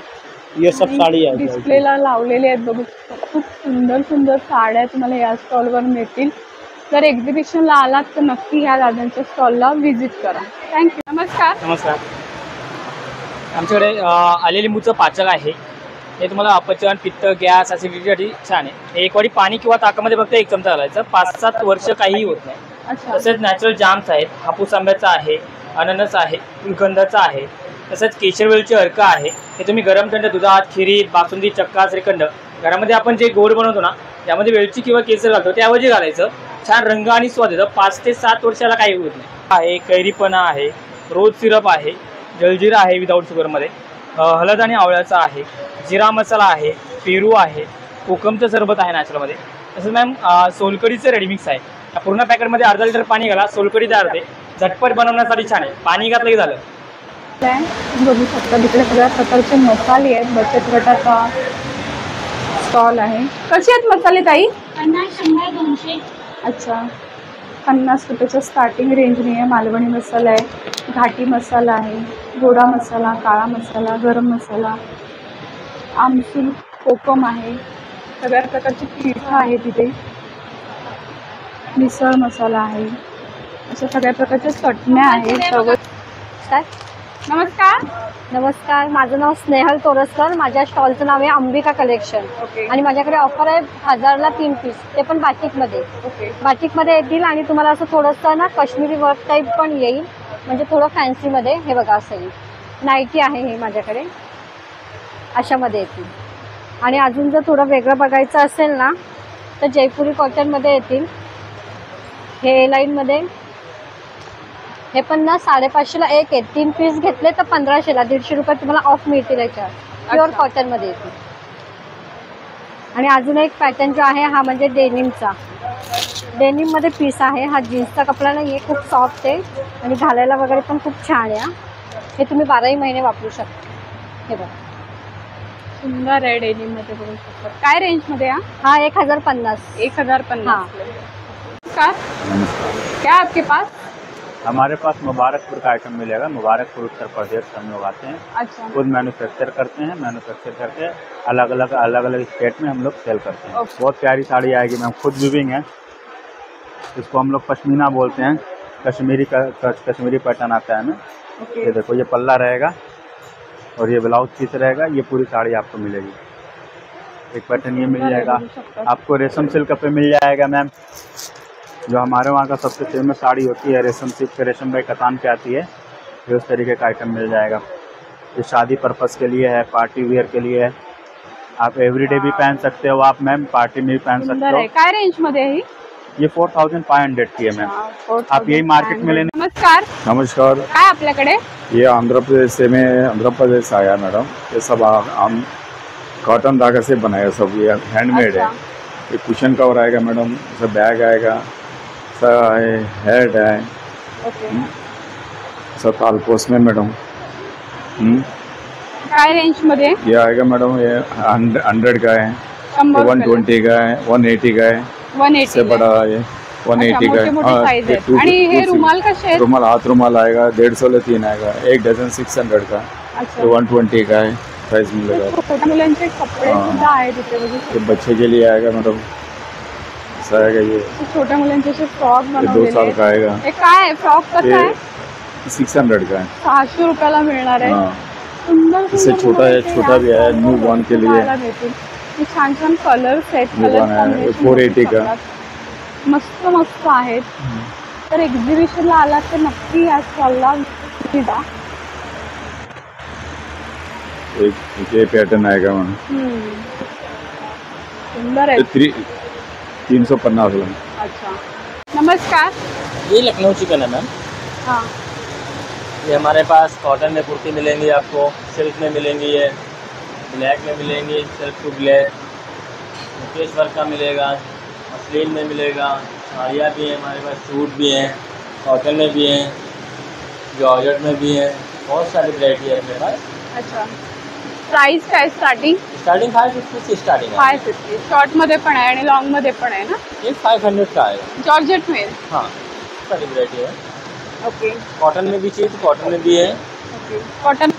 ये सब साड़ी आहे. डिस्प्लेला लावलेले आहेत, बघू खूप सुंदर सुंदर साड्या तुम्हाला या स्टॉलवर मिळतील. जर एक्झिबिशनला आलात तर नक्की ह्या दादांच्या स्टॉलला व्हिजिट करा. थँक्यू. नमस्कार. नमस्कार. आमच्याकडे आलेली लिंबूचं पाचक आहे. हे तुम्हाला अपचन, पित्त, गॅस, ॲसिडिटीसाठी छान आहे. हे एक वाटी पाणी किंवा ताकामध्ये फक्त 1 चमचा घालायचं. 5-7 वर्ष काहीही होत नाही. तसेच नॅचरल जाम्स आहेत, हापूस आंब्याचा आहे, अननस आहे, गुलकंदाचा आहे. तसंच केशरवेलची अर्क आहे. हे तुम्ही गरम थंड दुधात, खिरीत, बासुंदी, चक्का, श्रीखंड, घरामध्ये आपण जे गोड बनवतो ना, त्यामध्ये वेलची किंवा केसर घालतो, त्याऐवजी घालायचं. छान रंग आणि स्वाद येतं. 5 ते 7 वर्षाला काही होत नाही. आहे कैरीपणा आहे, रोज सिरप आहे, जलजिरा आहे विदाऊट शुगरमध्ये, हळद आणि आवळ्याचा आहे, जिरा मसाला आहे, पेरू आहे, कोकमचं सरबत आहे नॅचरलमध्ये. तसंच मॅम सोलकडीचं रेडीमिक्स आहे. या पूर्ण पॅकेटमध्ये अर्धा लिटर पाणी घाला, सोलकडी तयार होते. झटपट बनवण्यासाठी छान आहे. पाणी घातलं की झालं. बघू शकता तिकडे सगळ्या प्रकारचे मसाले आहेत. बचत गटाचा स्टॉल आहे. कसे आहेत मसाले ताई? 50-200. अच्छा, 50 रुपयाच्या स्टार्टिंग रेंजने आहे. मालवणी मसाला आहे, घाटी मसाला आहे, गोडा मसाला, काळा मसाला, गरम मसाला, आमसूल, कोकम आहे. सगळ्या प्रकारची पीठ आहे तिथे. मिसळ मसाला आहे. अशा सगळ्या प्रकारच्या चटण्या आहेत. नमस्कार. नमस्कार, माझं नाव स्नेहल तोरसकर. माझ्या स्टॉलचं नाव आहे अंबिका कलेक्शन. आणि माझ्याकडे ऑफर आहे 1000ला 3 पीस, ते पण बाटिकमध्ये. बाटिकमध्ये येतील आणि तुम्हाला असं थोडंसं ना काश्मीरी वर्क टाईप पण येईल, म्हणजे थोडं फॅन्सीमध्ये. हे बघा, असं येईल. नाईटी आहे हे माझ्याकडे, अशामध्ये येतील. आणि अजून जर थोडं वेगळं बघायचं असेल ना तर जयपुरी कॉटनमध्ये येतील. हे ए लाईनमध्ये. हे पण ना 550ला एक आहे. 3 पीस घेतले तर 1500ला 150 रुपये तुम्हाला ऑफ मिळतील याच्यावर. प्युअर कॉटनमध्ये येतील. आणि अजून एक पॅटर्न जो आहे हा म्हणजे डेनिमचा. डेनिममध्ये पीस आहे. हा जीन्सचा कपडा नाही आहे, खूप सॉफ्ट आहे आणि घालायला वगैरे पण खूप छान आहे. हे तुम्ही 12ही महिने वापरू शकता. हे बघा, सुंदर आहे. डेनिममध्ये बघू शकता. काय रेंजमध्ये? हा 1050. 1050. क्या आपके पास? हमारे पास मुबारकपुर का आइटम मिलेगा. मुबारकपुर उत्तर प्रदेश से हम लोग आते हैं. अच्छा. खुद मैन्युफैक्चर करते हैं. मैन्युफैक्चर करके अलग अलग स्टेट में हम लोग सेल करते हैं. बहुत प्यारी साड़ी आएगी मैम, खुद वीविंग है. इसको हम लोग पश्मीना बोलते हैं. कश्मीरी पैटर्न आता है ना. ये देखो, ये पल्ला रहेगा और ये ब्लाउज पीस रहेगा. ये पूरी साड़ी आपको मिलेगी. एक पैटर्न ये मिल जाएगा आपको. रेशम सिल्क पे मिल जाएगा मैम, जो हमारे वहाँ का सबसे फेमस साड़ी होती है. रेशम सिल्क पे, रेशम भाई कतान पे आती है. ये उस तरीके का आइटम मिल जाएगा. ये शादी पर्पस के लिए है, पार्टी वेयर के लिए है. आप एवरीडे भी पहन सकते हो आप मैम, पार्टी में भी पहन सुंदर सकते आहे. हो. काय रेंज मध्ये आहे ही? ये 4500 की है मैम. आप यही मार्केट में लेने. नमस्कार, नमस्कार. काय आपल्याकडे? ये आंध्र प्रदेश से में आंध्र प्रदेश आया मैडम. ये सब हम कॉटन धागा से बनाया, सब ये हैंडमेड है. ये कुशन कवर आएगा मैडम, सब बैग आएगा, सब हेड है, सब तालपोस में मैडम. काय रेंज मध्ये? ये आएगा मैडम, ये 100 का है, 120 का है, 180 का है, 180 से बड़ा है 180 का है. मोठे साइज आहे. आणि हे रुमाल कसे आहेत? रुमाल हाथ रुमाल आएगा 150 ले 3 आएगा. एक डजन 600 का. अच्छा. तो 120 का है, प्राइस मिलेगा. छोट्या मुलांचे कपडे सुद्धा आहेत इथे बघू ये बच्चे के लिए आएगा मैडम, ऐसा आएगा. ये छोट्या मुलांचे फ्रॉक 2 बनवलेले साल का आएगा. हे काय आहे? फ्रॉक कसा आहे? 600 का है. 600 रुपयाला मिळणार आहे. हाँ. सुंदर इससे छोटा है, छोटा भी है, न्यू बॉर्न के लिए. छान छान कलर्स आहेत. न्यूबॉर्न है 480 का. मस्त मस्त आहेत. तर एक्झिबिशनला आलात तर नक्की या स्टॉलला भेट द्या. एक ये पैटर्न आएगा मैम, सुंदर आहे. 350 में. अच्छा, नमस्कार. ये लखनऊ चिकन है मैम. हाँ, ये हमारे पास कॉटन में कुर्ती मिलेंगी आपको, सिल्क में मिलेंगी, ये ब्लैक में मिलेंगी, सिल्क टू ब्लैक, मुकेश वर्क का मिलेगा, मसलिन में मिलेगा, साड़ियाँ भी हैं हमारे पास, सूट भी हैं, कॉटन में भी हैं, जॉर्जेट में भी हैं, बहुत सारी वैरायटी है मेरे पास. अच्छा. प्राइस काय स्टार्टिंग? स्टार्टिंग 550 से स्टार्टिंग है. 550. शॉर्ट मध्ये पण आहे आणि लॉन्ग मध्ये पण आहे ना? ये 500 का आएगा. जॉर्जेट में? हाँ, सारी वैरायटी है. ओके. कॉटन में भी चाहिए तो कॉटन में भी है. ओके. कॉटन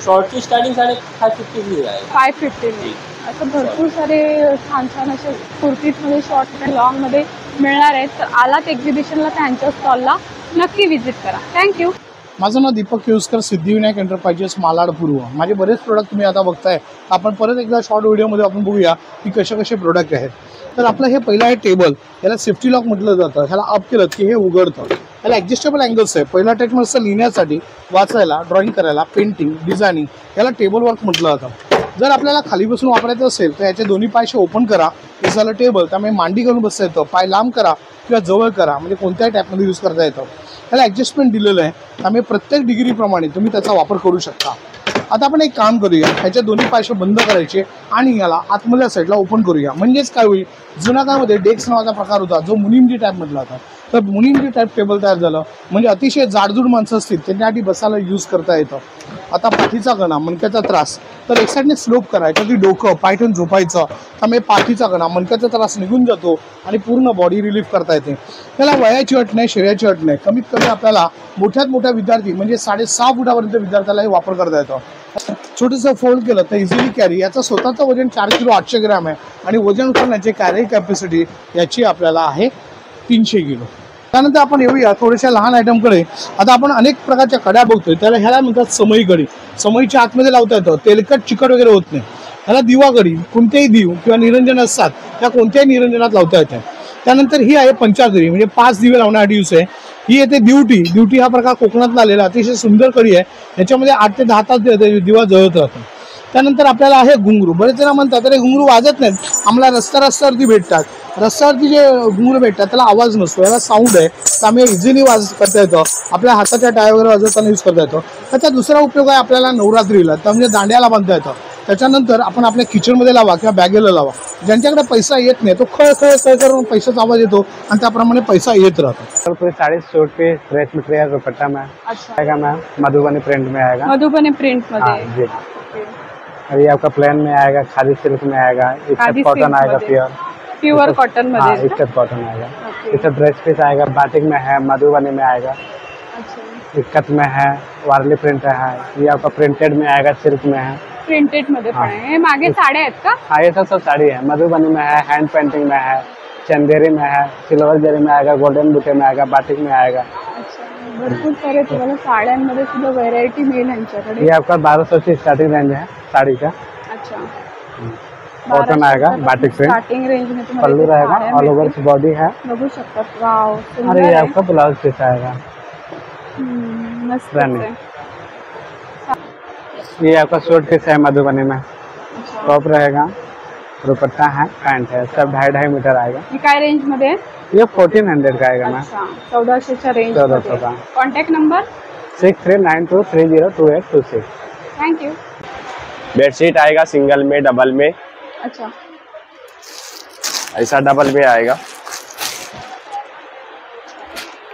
शॉर्ट की स्टार्टिंग 550 ही आहे. 550. असं भरपूर सारे छान छान असे कुर्तीजमध्ये शॉर्ट आणि लॉंगमध्ये मिळणार आहेत. तर आलात एक्झिबिशनला त्यांच्या स्टॉलला नक्की व्हिजिट करा. थँक्यू. माझं नाव दीपक केवस्कर, सिद्धिविनायक एंटरप्राइजेस, मालाड पूर्व. माझे बरेच प्रोडक्ट तुम्ही आता बघताय. आपण परत एकदा शॉर्ट व्हिडिओमध्ये आपण बघूया की कसे कसे प्रोडक्ट आहेत. तर आपलं हे पहिलं आहे टेबल. याला सेफ्टी लॉक म्हटलं जातं. ह्याला अप केलं की हे उघडतं. याला ॲडजस्टेबल अँगल्स आहे. पहिला अटॅचमेंट असतं लिहिण्यासाठी, वाचायला, ड्रॉइंग करायला, पेंटिंग, डिझायनिंग. याला टेबल वर्क म्हटलं जातं. जर आपल्याला खाली बसून वापरायचं असेल तर याचे दोन्ही पायशे ओपन करा, हे झालं टेबल. त्यामुळे मांडी घालून बसता येतं. पाय लांब करा किंवा जवळ करा, म्हणजे कोणत्याही टाईपमध्ये यूज करता येतं. त्याला ॲडजस्टमेंट दिलेलं आहे, त्यामुळे प्रत्येक डिग्रीप्रमाणे तुम्ही त्याचा वापर करू शकता. आता आपण एक काम करूया, ह्याचे दोन्ही पायशे बंद करायचे आणि याला आतमधल्या साईडला ओपन करूया. म्हणजेच काय होईल, जुन्या काळामध्ये डेस्क नावाचा प्रकार होता जो मुनिमजी टाईपमधला होता. तर मुनिमजी टाईप टेबल तयार झालं. म्हणजे अतिशय जाडजूड माणसं असतील त्यांच्यासाठी बसायला यूज करता येतं. आता पाठीचा कणा, मणक्याचा त्रास, तर एक साईडने स्लोप करायचा, ती डोकं पाय ठेवून झोपायचं. त्यामुळे पाठीचा कणा, मणक्याचा त्रास निघून जातो आणि पूर्ण बॉडी रिलीफ करता येते. त्याला वयाची अट नाही, शरीराची अट नाही. कमीत कमी आपल्याला मोठ्यात मोठा विद्यार्थी म्हणजे 6.5 फुटापर्यंत विद्यार्थ्यालाही वापर करता येतो. छोटंसं फोल्ड केलं तर इझिली कॅरी. याचं स्वतःचं वजन 4 किलो 800 ग्रॅम आहे आणि वजन उचलण्याची कॅरी कॅपॅसिटी याची आपल्याला आहे 300 किलो. त्यानंतर आपण येऊया थोड्याशा लहान आयटमकडे. आता आपण अनेक प्रकारच्या कड्या बघतोय. त्याला ह्याला म्हणतात समई कडी. समईच्या आतमध्ये लावता येतं, तेलकट चिकट वगैरे होत नाही. ह्याला दिवा कडी, कोणतेही दिव किंवा निरंजन असतात त्या कोणत्याही निरंजनात लावता येते. त्यानंतर ही आहे पंचाकरी, म्हणजे 5 दिवे लावण्यासाठी यूज आहे. ही येते दिवटी. दिवटी हा प्रकार कोकणातला आलेला अतिशय सुंदर कडी आहे. याच्यामध्ये 8 ते 10 तास दिवा जळत राहतो. त्यानंतर आपल्याला आहे घुंगरू. बरेच जण म्हणतात अरे घुंगरू वाजत नाहीत, आम्हाला रस्त्यावरती भेटतात. रस्त्यावरती जे घुंगरू भेटतात त्याला आवाज नसतो, याला साऊंड आहे, त्यामुळे इझिली वाज करता येतं. आपल्या हाताच्या टाय वगैरे वाजवताना यूज करता येतो. त्याचा दुसरा उपयोग आहे आपल्याला नवरात्रीला, तर म्हणजे दांड्याला बांधता येतं. त्याच्यानंतर आपण आपल्या किचनमध्ये लावा किंवा बॅगेला लावा. ज्यांच्याकडे पैसा येत नाही तो खळ खळ खळ करून पैशाचा आवाज येतो आणि त्याप्रमाणे पैसा येत राहतो. पूरे साड़ी सूट पे ड्रेस मटेरियल दुपट्टा में आएगा मैम, मधुबनी प्रिंट में आएगा. मधुबनी प्रिंट मध्ये जी. अभी आपका प्लेन में आएगा, खादी सिल्क में आएगा, इकत कॉटन आएगा, प्योर कॉटन मध्ये इकत कॉटन आएगा. इससे ड्रेस पीस आएगा, बाटिक में है, मधुबनी में आएगा, इकत में है, वारली प्रिंट है. ये आपका प्रिंटेड में आएगा, सिल्क में है, प्रिंटेड मध्ये पण आहे. हे मागे साड्या आहेत का? हाँ ये सब साड़ी है. मधुबनी में है, हैंड पेंटिंग में है, चंदेरी में है, सिल्वर जरी में आएगा, गोल्डन बुटे में आएगा, बाटिक में आएगा. भरपूर सारे तुम्हाला साड्यांमध्ये सुद्धा व्हेरायटी मिळेल यांच्याकडे. ये आपका 1200 से स्टार्टिंग रेंज है साड़ी का. अच्छा, कॉटन आएगा, बाटिक प्रिंट, स्टार्टिंग रेंज में तुम्हाला पल्लू रहेगा, ऑल ओवर बॉडी है. बघू शकता. वाव, और ये आपका ब्लाउज पीस आएगा. मस्त आहे. ये आपका सूट पीस है मधुबनी में. टॉप रहेगा, दुपट्टा है, पैंट है, सब 2.5 मीटर आएगा। ही काय रेंज मध्ये आहे? ये 1400 का आएगा मैम। अच्छा, 1400च्या रेंज 1400 का। Contact number 6392302826। थँक्यू। बेडशीट आएगा सिंगल में, डबल में, अच्छा, ऐसा डबल में आएगा,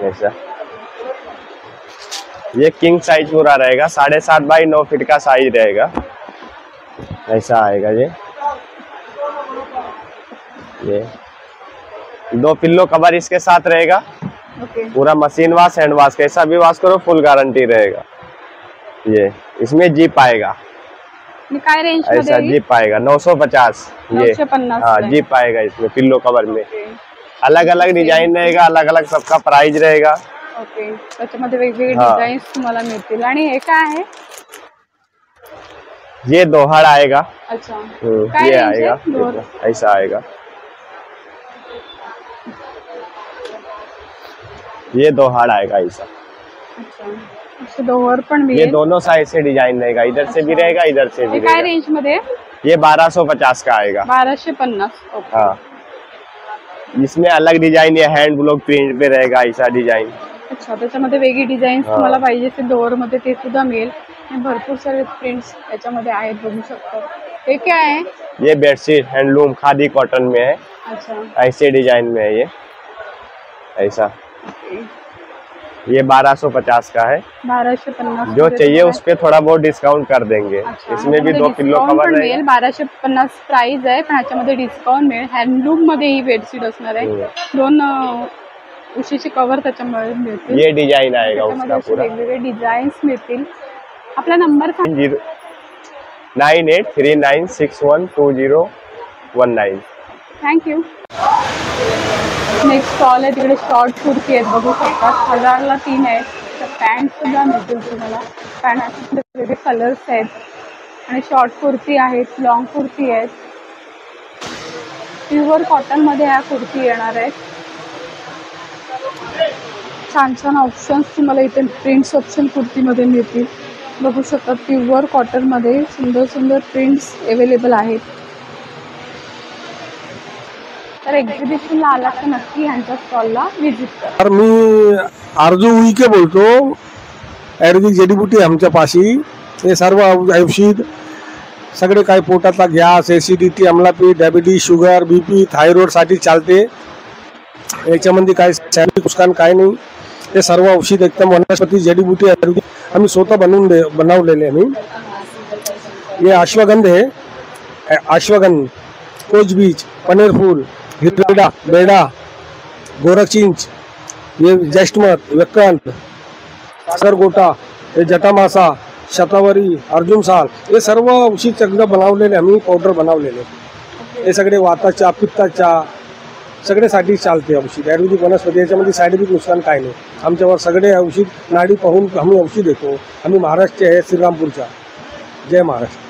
ऐसा। ये किंग साइज पूरा रहेगा, 7.5 बाई 9 फीट का साइज रहेगा, ऐसा आएगा ये 2 पिल्लो कवर इसके साथ रहेगा। पूरा मशीन वॉश, हैंड वॉश, कैसा भी वॉश करो फुल गारंटी रहेगा। ये इसमें जीप आएगा, काय रेंज ऐसा जीप आएगा 950। ये 950 हाँ जीप आएगा इसमें पिल्लो कवर में। अलग अलग डिजाइन रहेगा, अलग अलग सबका प्राइस रहेगा। ओके, त्याच्यामध्ये वेगवेगळे हाँ। डिझाईन्स तुम्हाला मिळतील। आणि हे काय आहे? ये दोहड़ आएगा। अच्छा, ये आएगा, ऐसा आएगा। ये दोहड़ आएगा ऐसा। अच्छा, इससे दोहर पण ये मिळेल। दोनों साइड से डिजाइन रहेगा, इधर से भी रहेगा, इधर से भी हे काय रहेगा। रेंज मध्ये? ये 1250 का आएगा। 1250। ओके, हाँ, इसमें अलग डिजाइन, ये हैंड ब्लॉक प्रिंट पे रहेगा ऐसा डिजाइन। अच्छा, त्याच्यामध्ये वेगळी डिझाईन्स हाँ। तुम्हाला पाहिजे असेल दोहर मध्ये ते सुद्धा मिळेल। आणि भरपूर सारे प्रिंट्स त्याच्यामध्ये आहेत, बघू शकता। हे काय आहे? ये बेडशीट हैंडलूम खादी कॉटन में है, अच्छा, ऐसे डिजाइन में है ये, ऐसा। ये 1250 का है। 1250 जो चाहिए उस पे थोड़ा बहुत डिस्काउंट कर देंगे। इसमें भी 2 पिल्लो कवर रहेगा। 1250 प्राइस आहे, पण ह्याच्यामध्ये डिस्काउंट मिळेल। हँडलूम मध्ये ही बेडशीट असणार आहे। 2 उशीचे कव्हर त्याच्यामध्ये मिळतील। ये डिजाइन आएगा उसका पूरा। वेगवेगळे डिझाईन्स मिळतील। आपला नंबर 9839612019। थँक्यू। नेक्स्ट स्टॉल आहे, तिकडे शॉर्ट कुर्ती आहेत, बघू शकता। 1000ला 3 आहेत। पॅन्ट सुद्धा मिळतील तुम्हाला। पॅन्टमध्ये वेगवेगळे कलर्स आहेत आणि शॉर्ट कुर्ती आहेत, लॉंग कुर्ती आहेत। प्युअर कॉटन मध्ये ह्या कुर्ती येणार आहेत। छान छान ऑप्शन्स तुम्हाला इथे प्रिंट्स ऑप्शन कुर्तीमध्ये मिळतील, बघू शकता। प्युअर कॉटन मध्ये सुंदर सुंदर प्रिंट्स अवेलेबल आहेत। तर एक्झिबिशनला आला तर नक्की ह्यांच्या स्टॉलला व्हिजिट करा। तर मी आरजू उईके बोलतो। आयुर्वेदिक जडीबुटी आमच्या पाशी, हे सर्व औषध सगळे काही पोटातला गॅस, ऍसिडिटी, अमलापीठ, डायबिटीज, शुगर, बीपी, थायरॉइड साठी चालते। याच्यामध्ये काय सायंटिफिक नुकसान काय नाही। हे सर्व औषध एकदम वनस्पती जडीबुटी आयुर्वेदिक आम्ही स्वतः बनवलेले आम्ही। ये अश्वगंध है, अश्वगंध, कोचबीज, पनीर फूल, हिरडा, बेड़ा, गोरखचिंच, ये जैष्टमत, व्यक्कंत, सरगोटा, ये जटामासा, शतावरी, अर्जुन साल, हे सर्व औषध एकदा बनवलेले आम्ही, पावडर बनवलेले। हे सगळे वाताच्या, पित्ताच्या सगळ्यासाठी चालते औषध। आयुर्वेदिक वनस्पती, याच्यामध्ये साईड इफेक्ट नुकसान काय नाही। आमच्यावर सगळे औषध नाडी पाहून आम्ही औषध देतो। आम्ही महाराष्ट्र आहे, श्रीरामपूरचा। जय महाराष्ट्र।